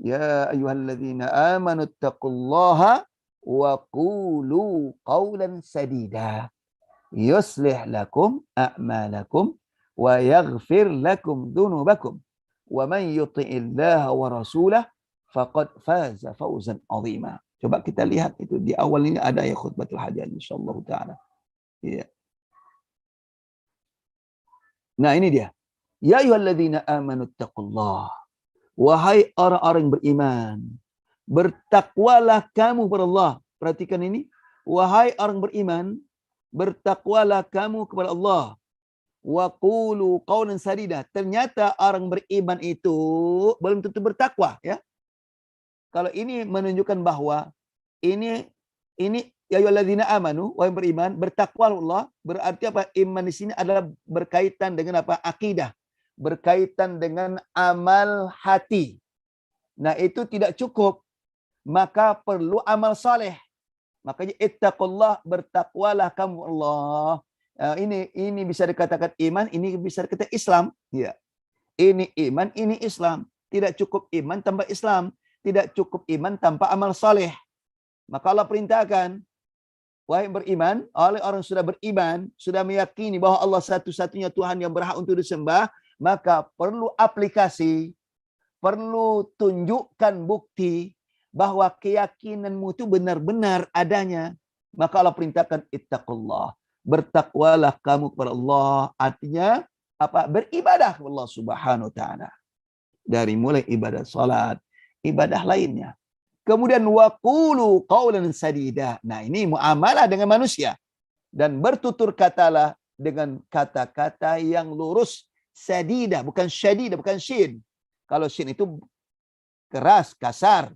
Ya ayyuhalladzina amanu taqullaha wa qulu qawlan sadida yuslih lakum a'malakum wa yaghfir lakum dhunubakum wa man yuti'illaha wa rasulahu faqad faza fawzan 'azima. Coba kita lihat itu di awal ini ada ya khutbatul hajah insyaallah taala. Iya. Nah, ini dia. Ya ayyuhalladzina amanu taqullah. Wahai orang-orang yang beriman, bertakwalah kamu kepada Allah. Perhatikan ini. Wahai orang beriman, bertakwalah kamu kepada Allah. Wa qulu qawlan sadida. Ternyata orang beriman itu belum tentu bertakwa ya. Kalau ini menunjukkan bahwa ini ya ayyuhalladzina amanu, wahai beriman, bertakwa Allah, berarti apa? Iman di sini adalah berkaitan dengan akidah, berkaitan dengan amal hati. Nah, itu tidak cukup, maka perlu amal saleh. Makanya ittaqullah, bertakwalah kamu Allah. Ini bisa dikatakan iman, ini bisa dikatakan Islam. Ya. Ini iman, ini Islam. Tidak cukup iman tanpa Islam. Tidak cukup iman tanpa amal saleh. Maka Allah perintahkan, wahai beriman, oleh orang sudah beriman, sudah meyakini bahwa Allah satu-satunya Tuhan yang berhak untuk disembah, maka perlu aplikasi, perlu tunjukkan bukti bahwa keyakinanmu itu benar-benar adanya. Maka Allah perintahkan ittaqullah, bertakwalah kamu kepada Allah. Artinya beribadah kepada Allah Subhanahu wa taala. Dari mulai ibadah salat, ibadah lainnya. Kemudian waqulu qawlan sadida. Nah, ini muamalah dengan manusia, dan bertutur katalah dengan kata-kata yang lurus, sadida, bukan syadida, bukan shin. Kalau shin itu keras, kasar.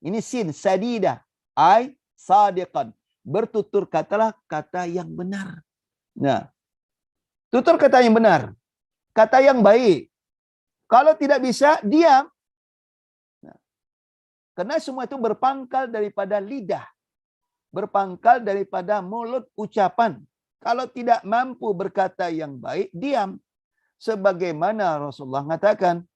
Ini sin, sadida, ay sadiqan. Bertutur katalah kata yang benar. Nah, tutur kata yang benar, kata yang baik. Kalau tidak bisa, diam. Nah, karena semua itu berpangkal daripada lidah. Berpangkal daripada mulut ucapan. Kalau tidak mampu berkata yang baik, diam. Sebagaimana Rasulullah mengatakan,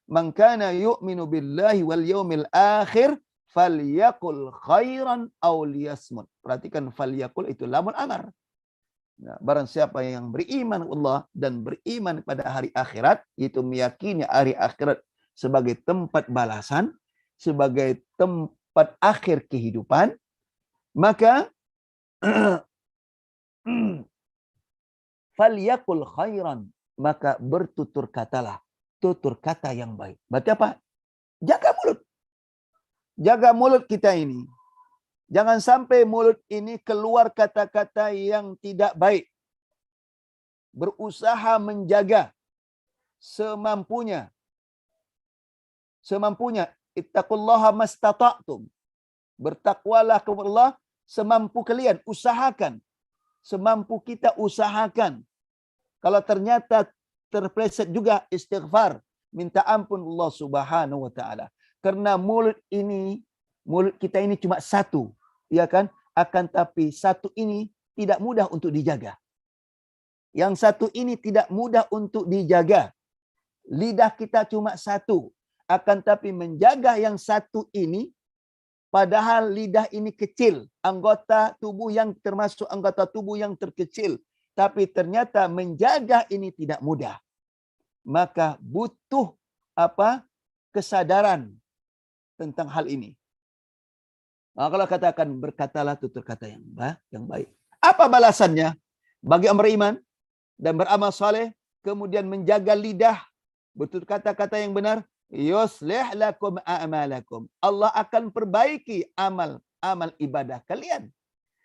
man kana yu'minu billahi wal yawmil akhir falyaqul khairan aw liyasmut. Perhatikan falyaqul itu lamun amar. Nah, barang siapa yang beriman Allah dan beriman pada hari akhirat, itu meyakini hari akhirat sebagai tempat balasan, sebagai tempat akhir kehidupan, maka falyaqul khairan, maka bertutur katalah, tutur kata yang baik. Berarti apa? Jaga mulut. Jaga mulut kita ini. Jangan sampai mulut ini keluar kata-kata yang tidak baik. Berusaha menjaga semampunya. Semampunya. Ittaqullaha mastata'tum. Bertakwalah kepada Allah semampu kalian. Usahakan. Semampu kita usahakan. Kalau ternyata terpleset juga istighfar. Minta ampun Allah subhanahu wa ta'ala. Karena mulut kita ini cuma satu. Ya kan? Akan tapi satu ini tidak mudah untuk dijaga. Yang satu ini tidak mudah untuk dijaga. Lidah kita cuma satu. Akan tapi menjaga yang satu ini, padahal lidah ini kecil. Anggota tubuh yang termasuk anggota tubuh yang terkecil. Tapi ternyata menjaga ini tidak mudah. Maka butuh kesadaran tentang hal ini. Nah, kalau katakan berkatalah tutur kata yang baik. Apa balasannya bagi orang beriman dan beramal saleh, kemudian menjaga lidah, bertutur kata-kata yang benar? Yuslih lakum a'malakum. Allah akan perbaiki amal ibadah kalian.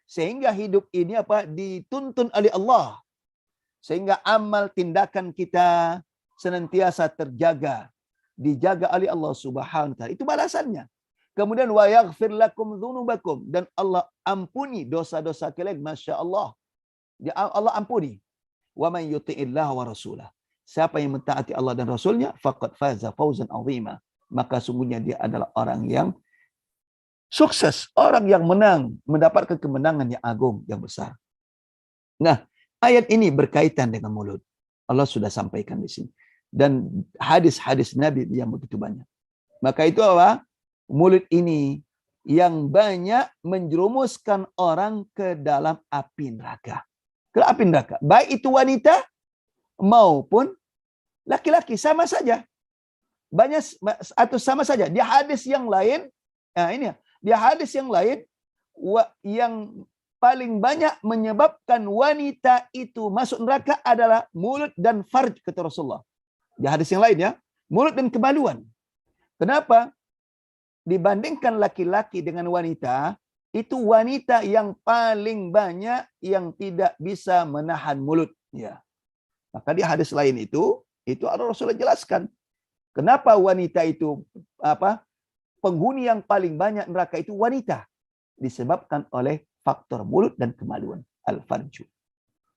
Sehingga hidup ini dituntun oleh Allah. Sehingga amal tindakan kita senantiasa terjaga, dijaga oleh Allah Subhanahu wa taala. Itu balasannya. Kemudian wa yaghfir lakum dzunubakum, dan Allah ampuni dosa-dosa kalian, masya-Allah. Allah ampuni. Wa man yuti'illah wa rasulah. Siapa yang mentaati Allah dan Rasulnya, faqad faza fawzan 'azima. Maka sungguhnya dia adalah orang yang sukses, orang yang menang, mendapatkan kemenangan yang agung, yang besar. Nah, ayat ini berkaitan dengan mulut. Allah sudah sampaikan di sini. Dan hadis-hadis Nabi yang begitu banyak. Maka itu apa? Mulut ini yang banyak menjerumuskan orang ke dalam api neraka. Ke api neraka. Baik itu wanita maupun laki-laki, sama saja. Banyak atau sama saja. Di hadis yang lain, di hadis yang lain, yang paling banyak menyebabkan wanita itu masuk neraka adalah mulut dan farj, kata Rasulullah. Di hadis yang lain ya, mulut dan kemaluan. Kenapa? Dibandingkan laki-laki dengan wanita, itu wanita yang paling banyak yang tidak bisa menahan mulut. Ya. Maka di hadis lain itu Rasulullah jelaskan. Kenapa wanita itu penghuni yang paling banyak neraka itu wanita? Disebabkan oleh faktor mulut dan kemaluan. Al-farju.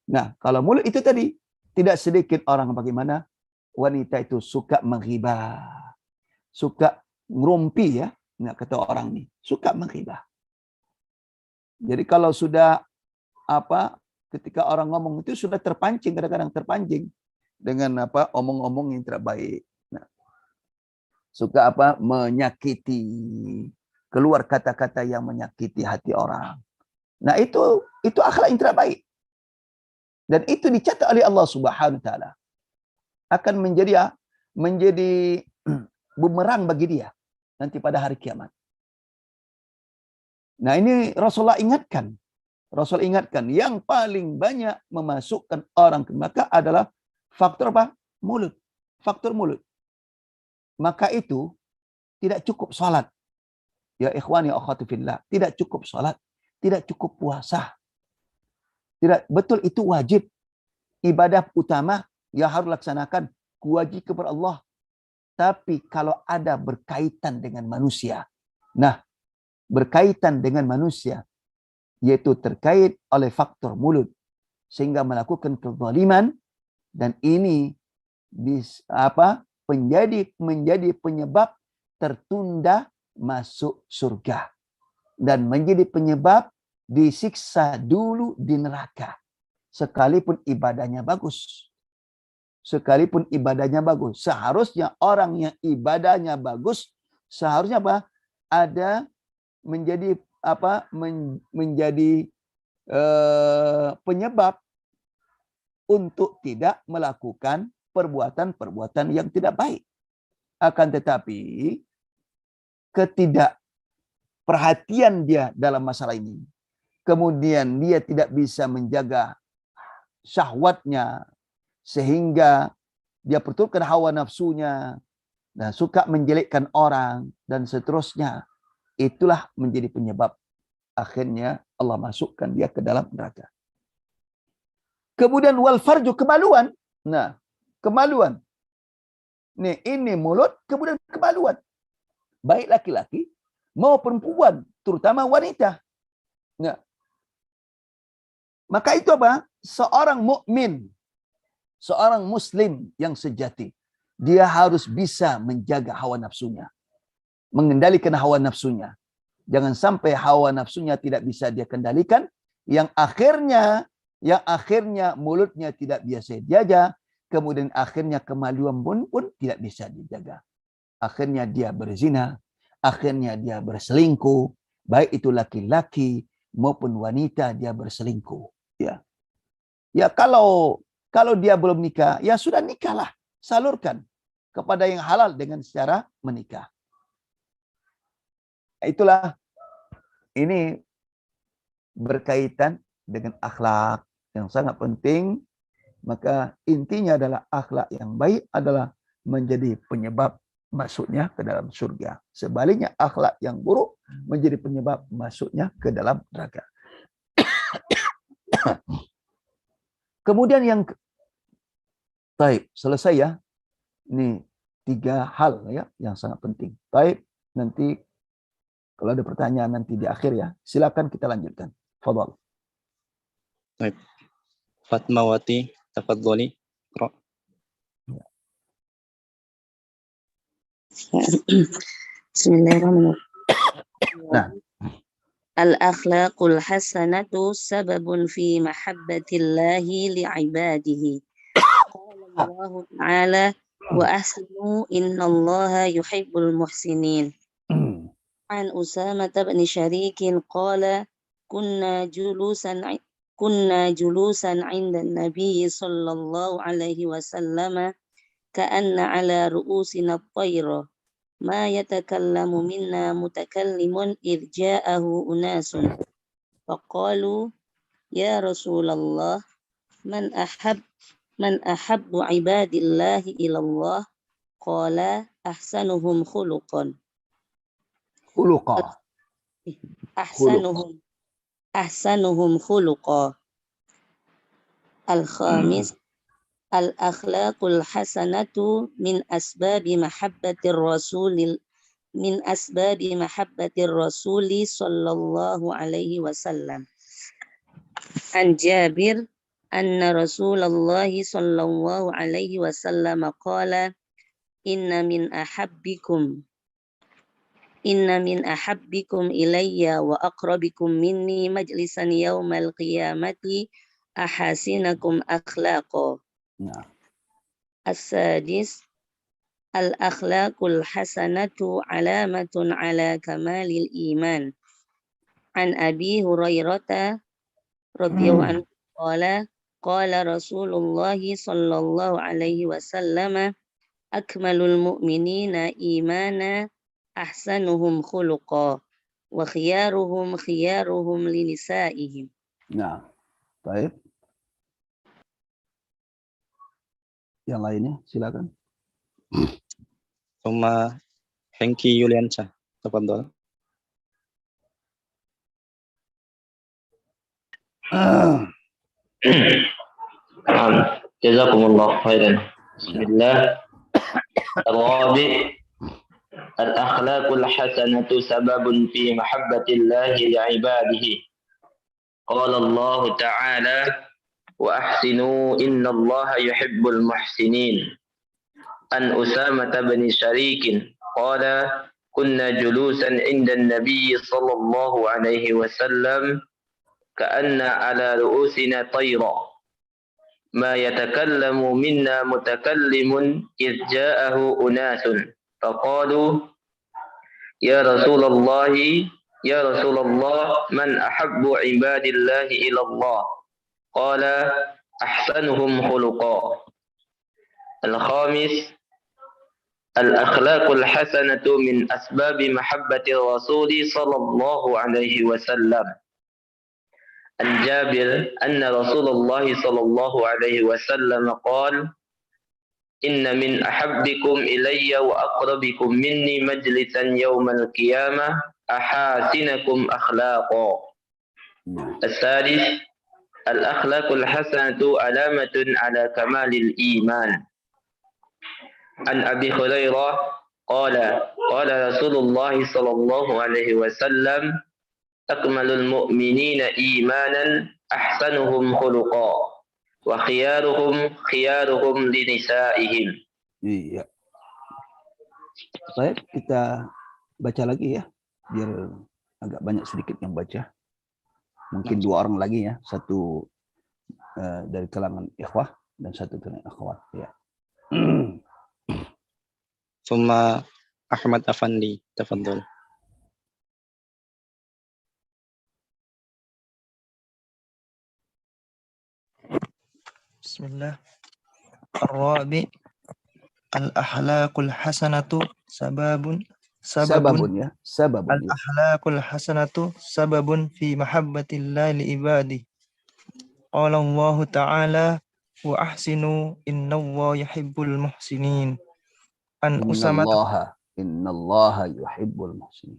Nah, kalau mulut itu tadi, tidak sedikit orang bagaimana wanita itu suka menghibah, suka ngerumpi ya. Nah, kata orang nih, suka menghibah. Jadi kalau sudah ketika orang ngomong itu sudah terpancing, kadang-kadang terpancing dengan omong-omong yang tidak baik. Nah, suka menyakiti, keluar kata-kata yang menyakiti hati orang. Nah, itu akhlak yang tidak baik. Dan itu dicatat oleh Allah Subhanahu wa taala. Akan menjadi bumerang bagi dia nanti pada hari kiamat. Nah, ini Rasulullah ingatkan. Rasul ingatkan yang paling banyak memasukkan orang ke neraka adalah faktor mulut. Faktor mulut. Maka itu tidak cukup salat. Ya ikhwani wa akhwati fillah, tidak cukup salat, tidak cukup puasa. Tidak, betul itu wajib. Ibadah utama yang harus laksanakan, wajib kepada Allah. Tapi kalau ada berkaitan dengan manusia. Nah, berkaitan dengan manusia, yaitu terkait oleh faktor mulut, sehingga melakukan kezaliman, dan ini menjadi penyebab tertunda masuk surga dan menjadi penyebab disiksa dulu di neraka sekalipun ibadahnya bagus. Sekalipun ibadahnya bagus, seharusnya orang yang ibadahnya bagus seharusnya apa? Ada menjadi apa? Menjadi penyebab untuk tidak melakukan perbuatan-perbuatan yang tidak baik. Akan tetapi ketidakperhatian dia dalam masalah ini, kemudian dia tidak bisa menjaga syahwatnya sehingga dia perturutkan hawa nafsunya dan suka menjelekkan orang dan seterusnya, itulah menjadi penyebab akhirnya Allah masukkan dia ke dalam neraka. Kemudian wal farju, kemaluan. Nah, kemaluan. Nih, ini mulut, kemudian kemaluan. Baik laki-laki mau perempuan, terutama wanita. Nah, maka itu apa? Seorang mukmin, seorang muslim yang sejati, dia harus bisa menjaga hawa nafsunya, mengendalikan hawa nafsunya. Jangan sampai hawa nafsunya tidak bisa dia kendalikan, yang akhirnya mulutnya tidak biasa dijaga, kemudian akhirnya kemaluan pun tidak bisa dijaga. Akhirnya dia berzina, akhirnya dia berselingkuh, baik itu laki-laki maupun wanita dia berselingkuh. Ya kalau dia belum nikah, ya sudah nikahlah, salurkan kepada yang halal dengan secara menikah. Itulah, ini berkaitan dengan akhlak yang sangat penting. Maka intinya adalah akhlak yang baik adalah menjadi penyebab masuknya ke dalam surga. Sebaliknya akhlak yang buruk menjadi penyebab masuknya ke dalam neraka. Kemudian yang taib, selesai ya. Ini 3 hal ya yang sangat penting. Taib, nanti kalau ada pertanyaan nanti di akhir ya. Silakan kita lanjutkan. Fadhal. Taib. Fatmawati, tafadhali. Bismillahirrahmanirrahim. Nah. Al-akhlaqul hasanatu sababun fi mahabbatillahi li'ibadihi. Qala Allah Ta'ala wa ahsinu innallaha yuhibbul muhsinin. An Usamah bin Syarikin qala kunna julusan 'inda Nabi sallallahu alaihi wasallam ka'anna 'ala ru'usina at-tayra ma yatakallamu minna mutakallimun idh ja'ahu unasun faqalu ya Rasulullah man ahabbu ibadillahi ilallah qala ahsanuhum khuluqan ahsanuhum khuluqa. Al-khamis al-akhlaqul hasanatu min asbabi mahabbatir rasuli sallallahu alaihi wasallam. An Jabir anna Rasulullah sallallahu alaihi wasallam qala inna min ahabbikum ilayya wa aqrabikum minni majlisan yawmal qiyamati ahasinakum akhlaqa. Nah. As-sadis al-akhlaqul hasanatu alamatun ala kamalil iman. An Abi Hurairah radhiyallahu anhu qala Rasulullah sallallahu alaihi wasallam akmalul mu'minina imana ahsanuhum khuluqa wa khiyaruhum linisaihim. Nah, baik. Yang lainnya silakan. Summa Hengki Yuliansyah, tafadhal. Jazakumullah khairan. Bismillah. Ar-rabi' al-akhlaqul hasanatu sababun fi mahabbatillahi li'ibadihi. Qala Allah Ta'ala wa ahsinu innallaha yuhibbul muhsinin. عن أسامة بن شريك قال كنا جلوسا عند النبي صلى الله عليه وسلم كأن على رؤوسنا طيرا ما يتكلم منا متكلم إذ جاءه أناس فقالوا يا رسول الله من أحب عباد الله إلى الله قال أحسنهم خلقا الخامس الأخلاق الحسنة من أسباب محبة الرسول صلى الله عليه وسلم عن جابر أن رسول الله صلى الله عليه وسلم قال إن من أحبكم إلي وأقربكم مني مجلسا يوم القيامة أحاسنكم أخلاقا السادس الأخلاق الحسنة علامة على كمال الإيمان عن أبي هريرة قال رسول الله صلى الله عليه وسلم أكمل المؤمنين إيمانا أحسنهم خلقا وخيارهم لنسائهم. Iya. Baik, kita baca lagi ya, biar agak banyak sedikit yang baca. Mungkin 2 orang lagi ya, satu dari kalangan ikhwah dan satu dari akhwat ya. Summa Ahmad Afandi, tafadhol. Bismillah. Ar-rabi al-akhlaqul hasanatu sababun ya, sababun. al-akhlaqul hasanatu sababun fi mahabbatillah li ibadi. Qala Allah Ta'ala wa ahsinu innallaha yuhibbul muhsinin. An Usamah Innallaha yuhibbul muhsinin.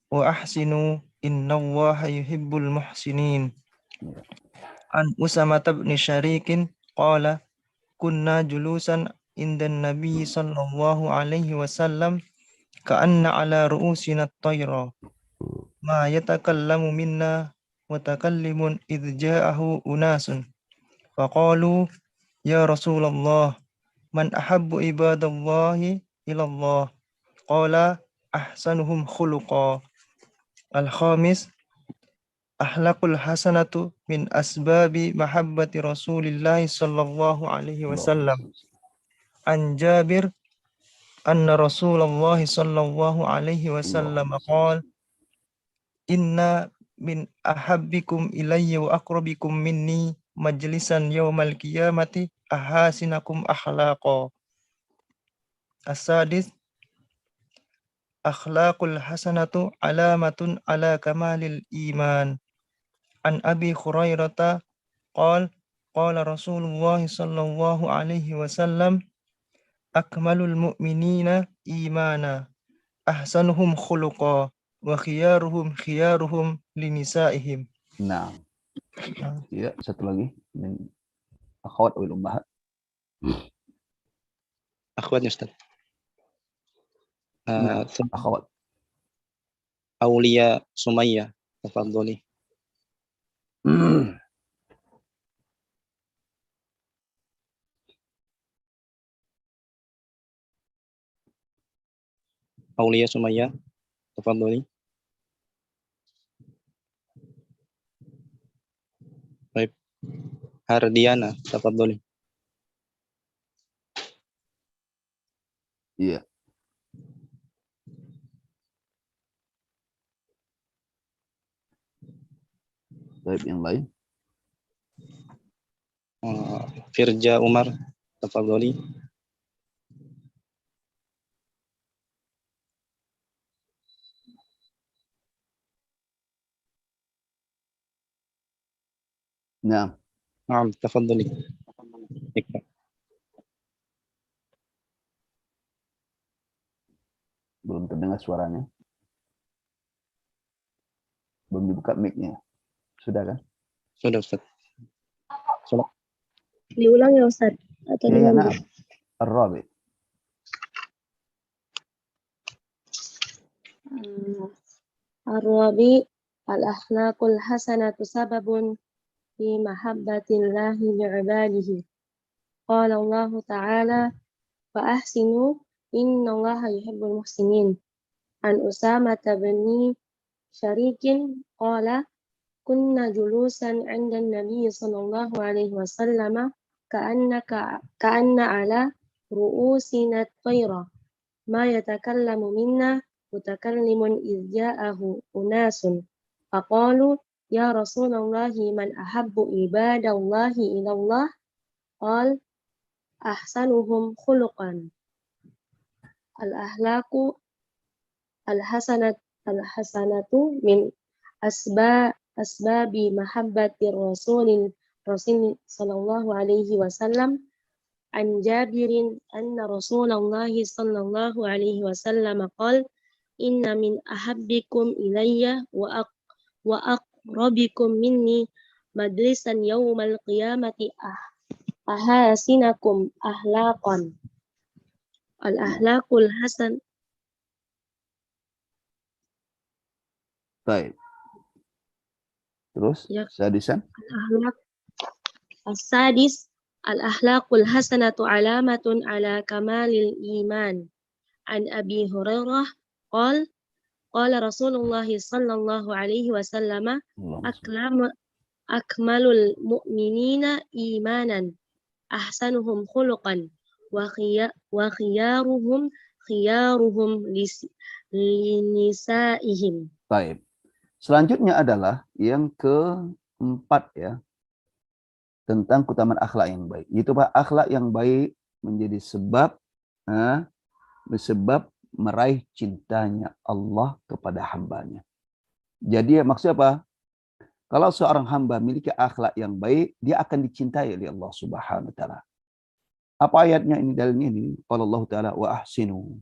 Wa ahsinu innallaha yuhibbul muhsinin. An Usamah bin Syarikin qala kunna julusan indan Nabi sallallahu alaihi wasallam ka'anna ala ru'usina at-tayra ma yatakallamu minna mutakallimun idh ja'ahu unasun faqalu ya Rasulullah man ahabbu ibadallahi ila Allah qala ahsanuhum khuluqa. Al-khamis akhlaqul hasanatu min asbabi mahabbati Rasulillah sallallahu alaihi wasallam. An Jabir anna Rasulullah sallallahu alaihi wasallam qala inna min ahabbikum ilayya wa aqrabikum minni majlisan yawmal qiyamati ahasinakum akhlaqa. As-sadis akhlaqul hasanatu alamatun ala kamalil iman. An Abi Hurairah qala Rasulullah sallallahu alaihi wasallam akmalul mu'minina imana ahsanuhum khuluqa wa khiyaruhum linisaihim. Nah. Ya, satu lagi min akhwat wal ummahat. Akhwat ya Ustaz. Akhwat. Aulia Sumayyah, tafadholi. Aulia Sumayyah, tafadholi. Baik. Hardiana, tafadholi. Iya. Baik, yang lain. Firja Umar, tafadholi. Nah. Tafadholi. Belum terdengar suaranya. Belum dibuka mic-nya. Sudah kan? Sudah Ustaz. Diulang ya Ustaz? Atau ya, nah. Ar-rabi. Ar-rabi al-akhlaqul hasanatu sababun fi mahabbatillahi li'ibadihi. Qala Allah Ta'ala wa ahsinu innallaha yuhibbul muhsinin. An Usamah bin Syarikin qala kunna julusan 'inda an-nabiy sallallahu alaihi wasallam ka'anna ala ru'usina at-tayra ma yatakallamu minna mutakallimun idh ja'ahu unasun faqalu ya Rasulullah man ahabbu ibadallahi ilallah qal ahsanuhum khuluqan al-ahlaku al-hasanatu min asbabi mahabbatir rasul sallallahu alaihi wasallam an Jabirin anna Rasulullah sallallahu alaihi wasallam qala inna min ahabbikum ilayya wa aqrabikum minni majlisan yawmal qiyamati ahasinakum ahlaqan. Al-ahlaqul hasan. Baik. Terus, Ya. sadisan. Al-ahlaq as-sadis al-ahlaqul hasanatu alamatun ala kamalil iman. An Abi Hurairah qala Rasulullah sallallahu alaihi wasallam akmalul mu'minina imanan ahsanuhum khuluqan wa khiyaruhum linisaihim. Baik. Selanjutnya adalah yang keempat ya, tentang keutamaan akhlak yang baik. Itu Pak, akhlak yang baik menjadi sebab meraih cintanya Allah kepada hambanya. Jadi maksudnya apa? Kalau seorang hamba memiliki akhlak yang baik, dia akan dicintai oleh Allah Subhanahu wa taala. Apa ayatnya ini, dalilnya ini? Qala Allah taala wa ahsinu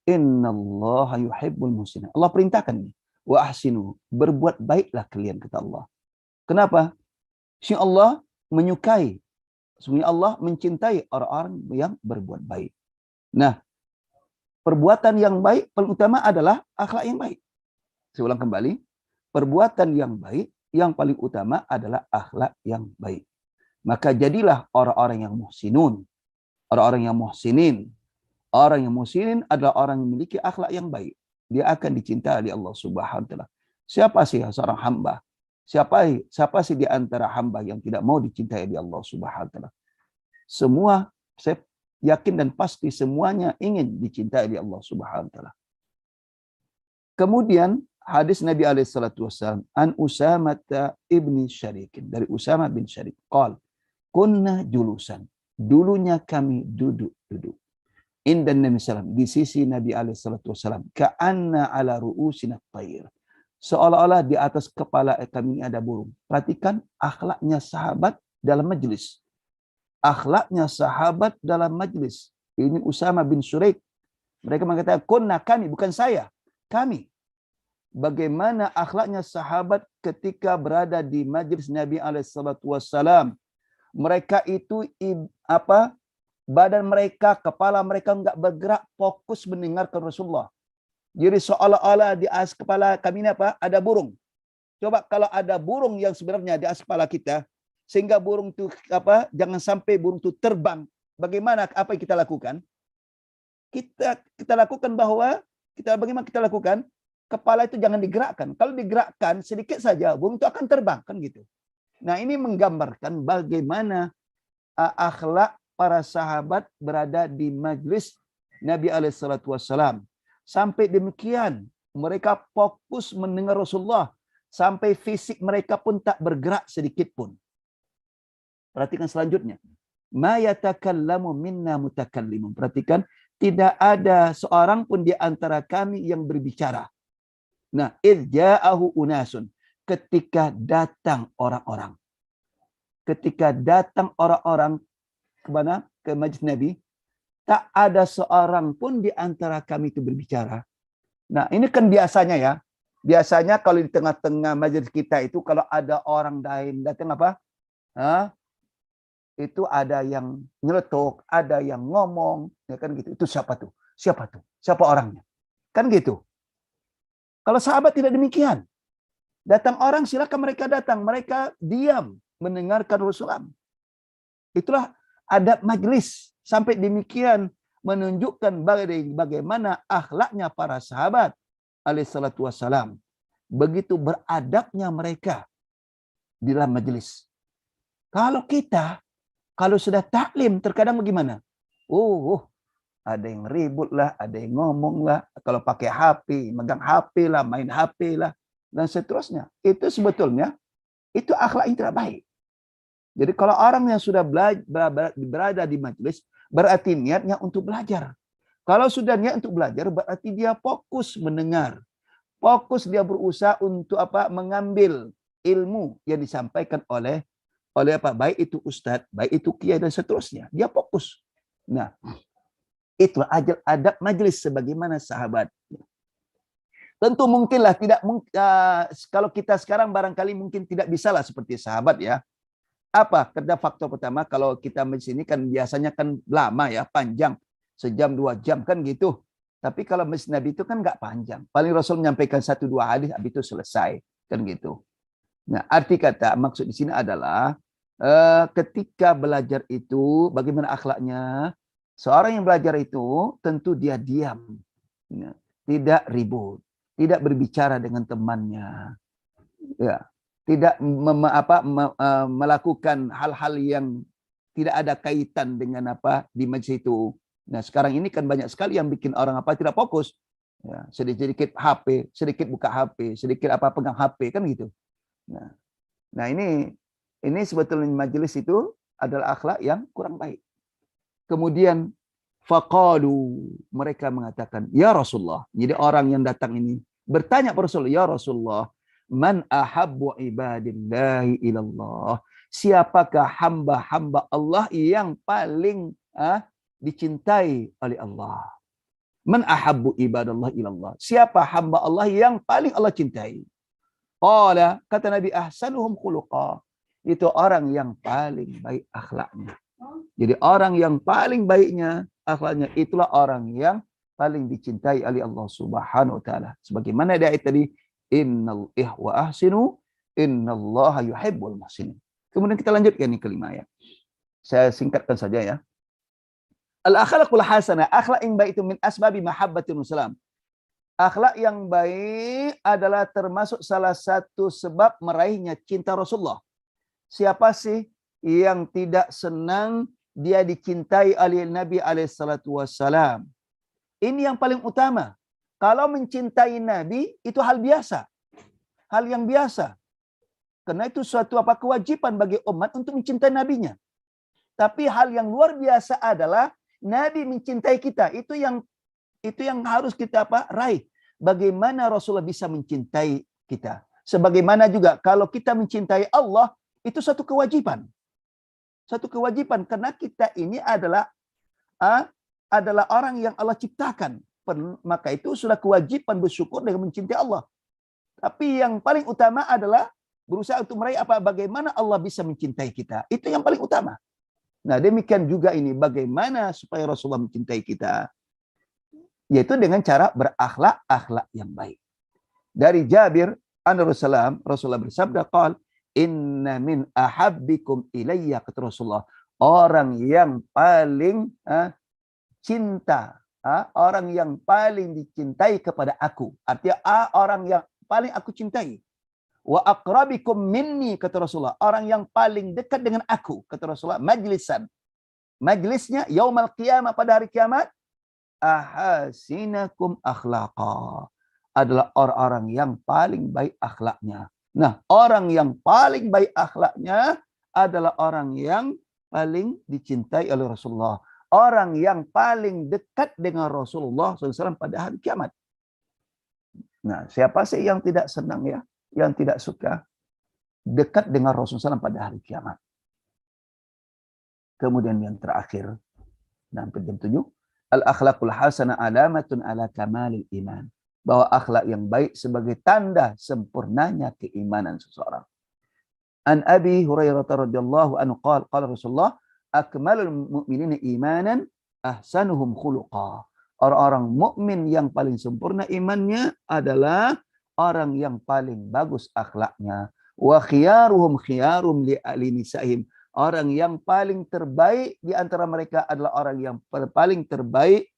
innallaha yuhibbul muhsinin. Allah perintahkan ini. Wa ahsinu, berbuat baiklah kalian, kata Allah. Kenapa? Sesungguhnya Allah menyukai, sesungguhnya Allah mencintai orang-orang yang berbuat baik. Nah, perbuatan yang baik paling utama adalah akhlak yang baik. Saya ulang kembali, perbuatan yang baik yang paling utama adalah akhlak yang baik. Maka jadilah orang-orang yang muhsinun, orang-orang yang muhsinin. Orang yang muhsinin adalah orang yang memiliki akhlak yang baik. Dia akan dicintai oleh Allah Subhanahu wa taala. Siapa sih seorang hamba? Siapa sih di antara hamba yang tidak mau dicintai oleh Allah Subhanahu wa taala? Semua, saya yakin dan pasti semuanya ingin dicintai oleh Allah Subhanahu wa taala. Kemudian hadis Nabi alaihi salatu wasallam an Usamah ibni Syarikin, dari Usamah bin Syarik qala kunna julusan, dulunya kami duduk indan Nabi sallam, di sisi Nabi alaihi salatu wasallam, ka'anna ala ru'usina tayr, seolah-olah di atas kepala kami ada burung. Perhatikan akhlaknya sahabat dalam majlis. Akhlaknya sahabat dalam majlis. Ini Usamah bin Syuraik. Mereka mengatakan kunna, kami, bukan saya, kami. Bagaimana akhlaknya sahabat ketika berada di majlis Nabi alaihi salatu wasallam. Mereka itu badan mereka, kepala mereka enggak bergerak, fokus mendengarkan Rasulullah. Jadi seolah-olah di atas kepala kami ini ada burung. Coba kalau ada burung yang sebenarnya di atas kepala kita, sehingga burung itu jangan sampai burung itu terbang. Bagaimana apa yang kita lakukan? Kita lakukan bagaimana kita lakukan? Kepala itu jangan digerakkan. Kalau digerakkan sedikit saja, burung itu akan terbang, kan gitu. Nah, ini menggambarkan bagaimana akhlak para sahabat berada di majlis Nabi alaihi salatu wassalam. Sampai demikian mereka fokus mendengar Rasulullah, sampai fisik mereka pun tak bergerak sedikit pun. Perhatikan selanjutnya. Ma yatakallamu minna mutakallimun. Perhatikan, tidak ada seorang pun di antara kami yang berbicara. Nah, idh ja'ahu unasun, ketika datang orang-orang. Ketika datang orang-orang kemana? Ke majlis Nabi, tak ada seorang pun di antara kami itu berbicara. Nah, ini kan biasanya ya. Biasanya kalau di tengah-tengah majlis kita itu kalau ada orang lain datang itu ada yang nyeletuk, ada yang ngomong, ya kan gitu. Itu siapa tuh? Siapa tuh? Siapa orangnya? Kan gitu. Kalau sahabat tidak demikian. Datang orang, silakan mereka datang. Mereka diam mendengarkan Rasulullah. Itulah adab majlis. Sampai demikian menunjukkan bagaimana akhlaknya para sahabat alaihissalatu wassalam. Begitu beradabnya mereka di dalam majelis. Kalau kita, kalau sudah taklim terkadang bagaimana? Ada yang ribut lah, ada yang ngomong lah. Kalau pakai HP, megang HP lah, main HP lah, dan seterusnya. Itu sebetulnya, itu akhlak yang tidak baik. Jadi kalau orang yang sudah berada di majelis, berarti niatnya untuk belajar. Kalau sudah niat untuk belajar, berarti dia fokus mendengar. Fokus dia berusaha untuk mengambil ilmu yang disampaikan oleh baik itu ustadz, baik itu kiai dan seterusnya. Dia fokus. Nah, itulah adab majelis sebagaimana sahabat. Tentu mungkinlah kalau kita sekarang barangkali mungkin tidak bisalah seperti sahabat ya. Karena faktor pertama, kalau kita di sini kan biasanya kan lama ya, panjang. Sejam, 2 jam kan gitu. Tapi kalau masjid Nabi itu kan nggak panjang. Paling Rasul menyampaikan 1-2 hadis, habis itu selesai. Kan gitu. Nah, arti kata, maksud di sini adalah ketika belajar itu, bagaimana akhlaknya? Seorang yang belajar itu, tentu dia diam. Ya, tidak ribut. Tidak berbicara dengan temannya. Ya. Tidak melakukan hal-hal yang tidak ada kaitan dengan di majlis itu. Nah, sekarang ini kan banyak sekali yang bikin orang tidak fokus. Ya, sedikit HP, sedikit buka HP, sedikit pegang HP kan gitu. Nah ini sebetulnya majelis itu adalah akhlak yang kurang baik. Kemudian faqalu, mereka mengatakan, ya Rasulullah. Jadi orang yang datang ini bertanya kepada Rasulullah, ya Rasulullah, man ahabbu ibadillahi ilallah. Siapakah hamba-hamba Allah yang paling dicintai oleh Allah? Man ahabbu ibadallah ilallah. Siapa hamba Allah yang paling Allah cintai? Qala, kata Nabi, ahsanuhum khuluqa. Itu orang yang paling baik akhlaknya. Jadi orang yang paling baiknya akhlaknya, itulah orang yang paling dicintai oleh Allah Subhanahu wa taala. Sebagaimana di ayat tadi, innal ihwa ahsinu innallaha yuhibbul muhsinin. Kemudian kita lanjutkan yang kelima ya. Saya singkatkan saja ya. Al-akhlaqul hasanah, akhlak yang baik itu min asbabi mahabbatin Rasulullah. Akhlak yang baik adalah termasuk salah satu sebab meraihnya cinta Rasulullah. Siapa sih yang tidak senang dia dicintai oleh Nabi alaihissalatu wassalam? Ini yang paling utama. Kalau mencintai Nabi itu hal biasa. Hal yang biasa. Karena itu suatu kewajiban bagi umat untuk mencintai nabinya. Tapi hal yang luar biasa adalah Nabi mencintai kita. Itu yang harus kita raih. Bagaimana Rasulullah bisa mencintai kita. Sebagaimana juga kalau kita mencintai Allah, itu satu kewajiban. Satu kewajiban karena kita ini adalah orang yang Allah ciptakan. Maka itu sudah kewajiban bersyukur dengan mencintai Allah. Tapi yang paling utama adalah berusaha untuk meraih bagaimana Allah bisa mencintai kita. Itu yang paling utama. Nah, demikian juga ini bagaimana supaya Rasulullah mencintai kita. Yaitu dengan cara berakhlak yang baik. Dari Jabir Rasulullah bersabda, qala inna min ahabbikum ilayya, kata Rasulullah, orang yang paling cinta, orang yang paling dicintai kepada aku. Artinya orang yang paling aku cintai. Wa aqrabikum minni, kata Rasulullah, orang yang paling dekat dengan aku, kata Rasulullah, majlisan. Majlisnya yaumal qiyamah, pada hari kiamat, ahasinakum akhlaqa, adalah orang-orang yang paling baik akhlaknya. Nah, orang yang paling baik akhlaknya adalah orang yang paling dicintai oleh Rasulullah. Orang yang paling dekat dengan Rasulullah SAW pada hari kiamat. Nah, siapa sih yang tidak senang ya? Yang tidak suka dekat dengan Rasulullah SAW pada hari kiamat. Kemudian yang terakhir, sampai jam 7, al-akhlaqul hasanah alamatun ala kamalil iman. Bahwa akhlak yang baik sebagai tanda sempurnanya keimanan seseorang. An Abi Hurairah radhiyallahu anhu qala Rasulullah, akmalul mu'minina imanan ahsanuhum khuluqa. Orang-orang mukmin yang paling sempurna imannya adalah orang yang paling bagus akhlaknya. Wa khiyaruhum khiyarum li ahli nisa'ihim. Orang yang paling terbaik di antara mereka adalah orang yang paling terbaik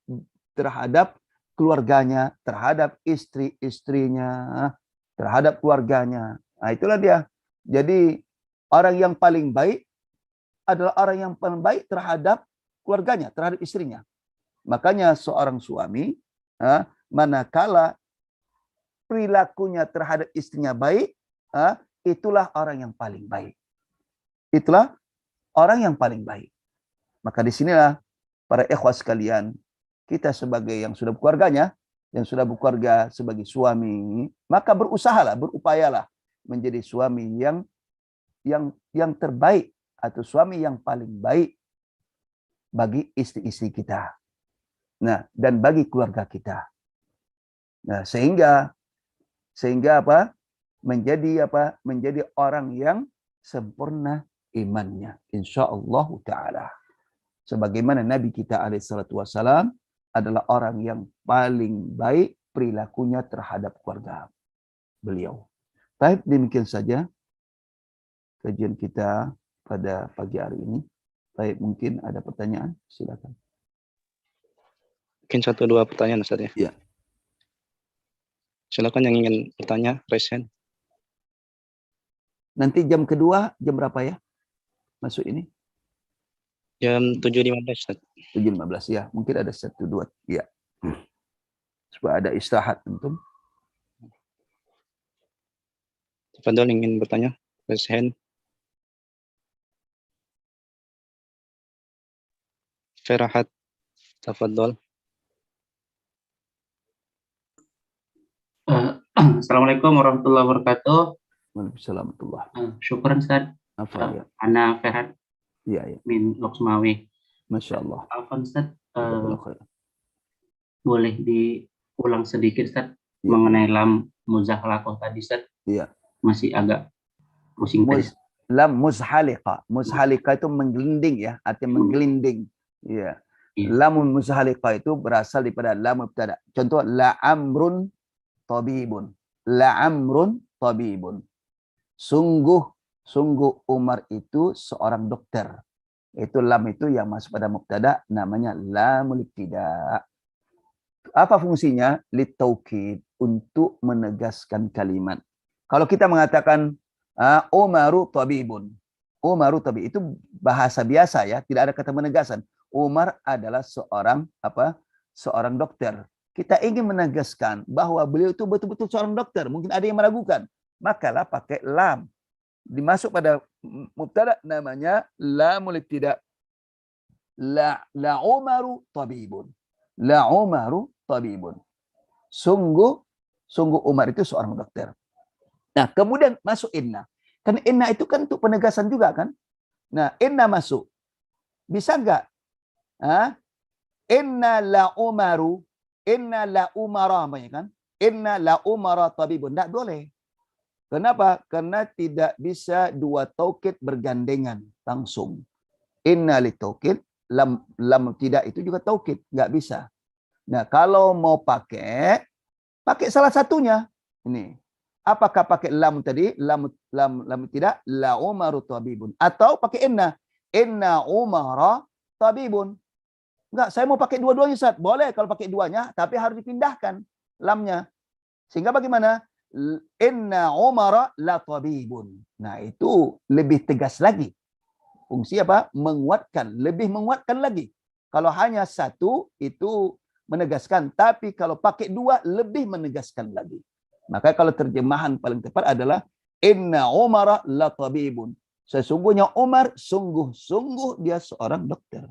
terhadap keluarganya, terhadap istri-istrinya, terhadap keluarganya. Nah, itulah dia. Jadi orang yang paling baik adalah orang yang paling baik terhadap keluarganya, terhadap istrinya. Makanya seorang suami, manakala perilakunya terhadap istrinya baik, itulah orang yang paling baik. Itulah orang yang paling baik. Maka disinilah para ikhwah sekalian, kita sebagai yang sudah berkeluarganya, yang sudah berkeluarga sebagai suami, maka berusahalah, berupayalah menjadi suami yang terbaik atau suami yang paling baik bagi istri-istri kita. Nah, dan bagi keluarga kita. Nah, sehingga apa? Menjadi orang yang sempurna imannya, insyaallah taala. Sebagaimana Nabi kita alaihissalatu wassalam adalah orang yang paling baik perilakunya terhadap keluarga beliau. Baik, demikian saja kajian kita pada pagi hari ini. Baik, mungkin ada pertanyaan, silakan. Mungkin 1-2 pertanyaan, Ustaz ya. Ya. Silakan yang ingin bertanya, raise hand. Nanti jam kedua, jam berapa ya? Masuk ini? Jam 7.15, Ustaz. 7.15 ya. Mungkin ada 1-2. Ya. Supaya ada istirahat antum. Tafadhol ingin bertanya, raise hand. Ferahat, tafadhol. Assalamualaikum warahmatullahi wabarakatuh. Waalaikumsalam warahmatullahi. Syukran Ustaz. Apa ya? Ana Ferhat Ya. min Loksmawi. Masya Allah. Afwan Ustaz, Jazakallahu khair. boleh diulang sedikit Ustaz Ya. mengenai lam muzahlakoh tadi Ustaz? Iya. Masih agak pusing tadi. Lam muzhalika. Muzhalika itu menggelinding ya, artinya menggelinding. Iya. Iya. Lam muzhalika itu berasal daripada lam mubtada. Contoh la amrun tabibun. La amrun tabibun. Sungguh Umar itu seorang dokter. Itu lam itu yang masuk pada mubtada namanya lamul ibtida. Apa fungsinya? Litaukid, untuk menegaskan kalimat. Kalau kita mengatakan Umaru tabibun. Umaru tabib itu bahasa biasa ya, tidak ada kata menegaskan. Umar adalah seorang Seorang dokter. Kita ingin menegaskan bahwa beliau itu betul-betul seorang dokter. Mungkin ada yang meragukan. Makalah pakai lam. Dimasuk pada mubtada namanya lamul ibtida. La Umaru tabibun. La Umaru tabibun. Sungguh Umar itu seorang dokter. Nah, kemudian masuk inna. Kan inna itu kan untuk penegasan juga kan? Nah, inna masuk. Bisa enggak? Inna la umara kan? Inna la umara tabibun. Enggak boleh. Kenapa? Karena tidak bisa dua taukid bergandengan langsung. Inna li taukid, lam tidak itu juga taukid, enggak bisa. Nah, kalau mau pakai salah satunya. Ini. Apakah pakai lam tadi? Lam tidak, la umaru tabibun. Atau pakai inna. Inna umara tabibun. Enggak, saya mau pakai dua-duanya, Ustaz. Boleh kalau pakai duanya, tapi harus dipindahkan lamnya. Sehingga bagaimana? Inna umara la tabibun. Nah, itu lebih tegas lagi. Fungsi apa? Menguatkan, lebih menguatkan lagi. Kalau hanya satu, itu menegaskan. Tapi kalau pakai dua, lebih menegaskan lagi. Maka kalau terjemahan paling tepat adalah Inna umara la tabibun. Sesungguhnya Umar, sungguh-sungguh dia seorang dokter.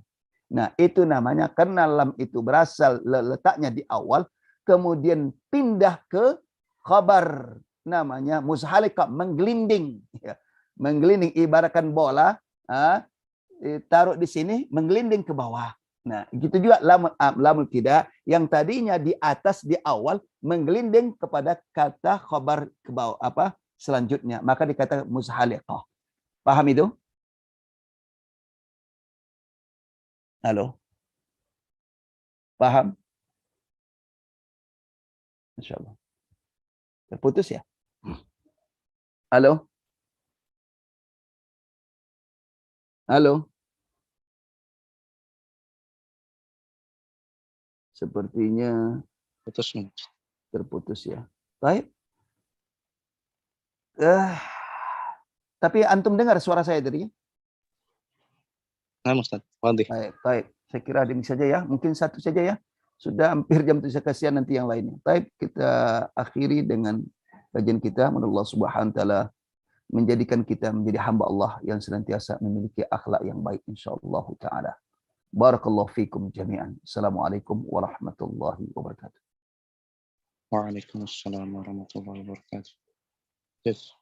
Nah, itu namanya karena lam itu berasal letaknya di awal, kemudian pindah ke khabar, namanya muzhalika, menggelinding. Menggelinding, ibaratkan bola, taruh di sini, menggelinding ke bawah. Nah, gitu juga lamul tidak, yang tadinya di atas di awal, menggelinding kepada kata khabar ke bawah, selanjutnya. Maka dikatakan muzhalikah. Paham itu? Halo? Paham? Masya Allah. Terputus ya? Halo? Halo. Sepertinya Putus. terputus ya. Baik. Tapi antum dengar suara saya tadi? Nah, Ustaz. Wadih. Baik, baik. Saya kira ini saja ya. Mungkin satu saja ya. Sudah hampir jam 7, kasihan nanti yang lainnya. Baik, kita akhiri dengan kajian kita. Mudah Allah Subhanahu wa taala menjadikan kita menjadi hamba Allah yang senantiasa memiliki akhlak yang baik insyaallah taala. Barakallahu fikum jami'an. Assalamualaikum warahmatullahi wabarakatuh. Waalaikumsalam warahmatullahi wabarakatuh. Yes.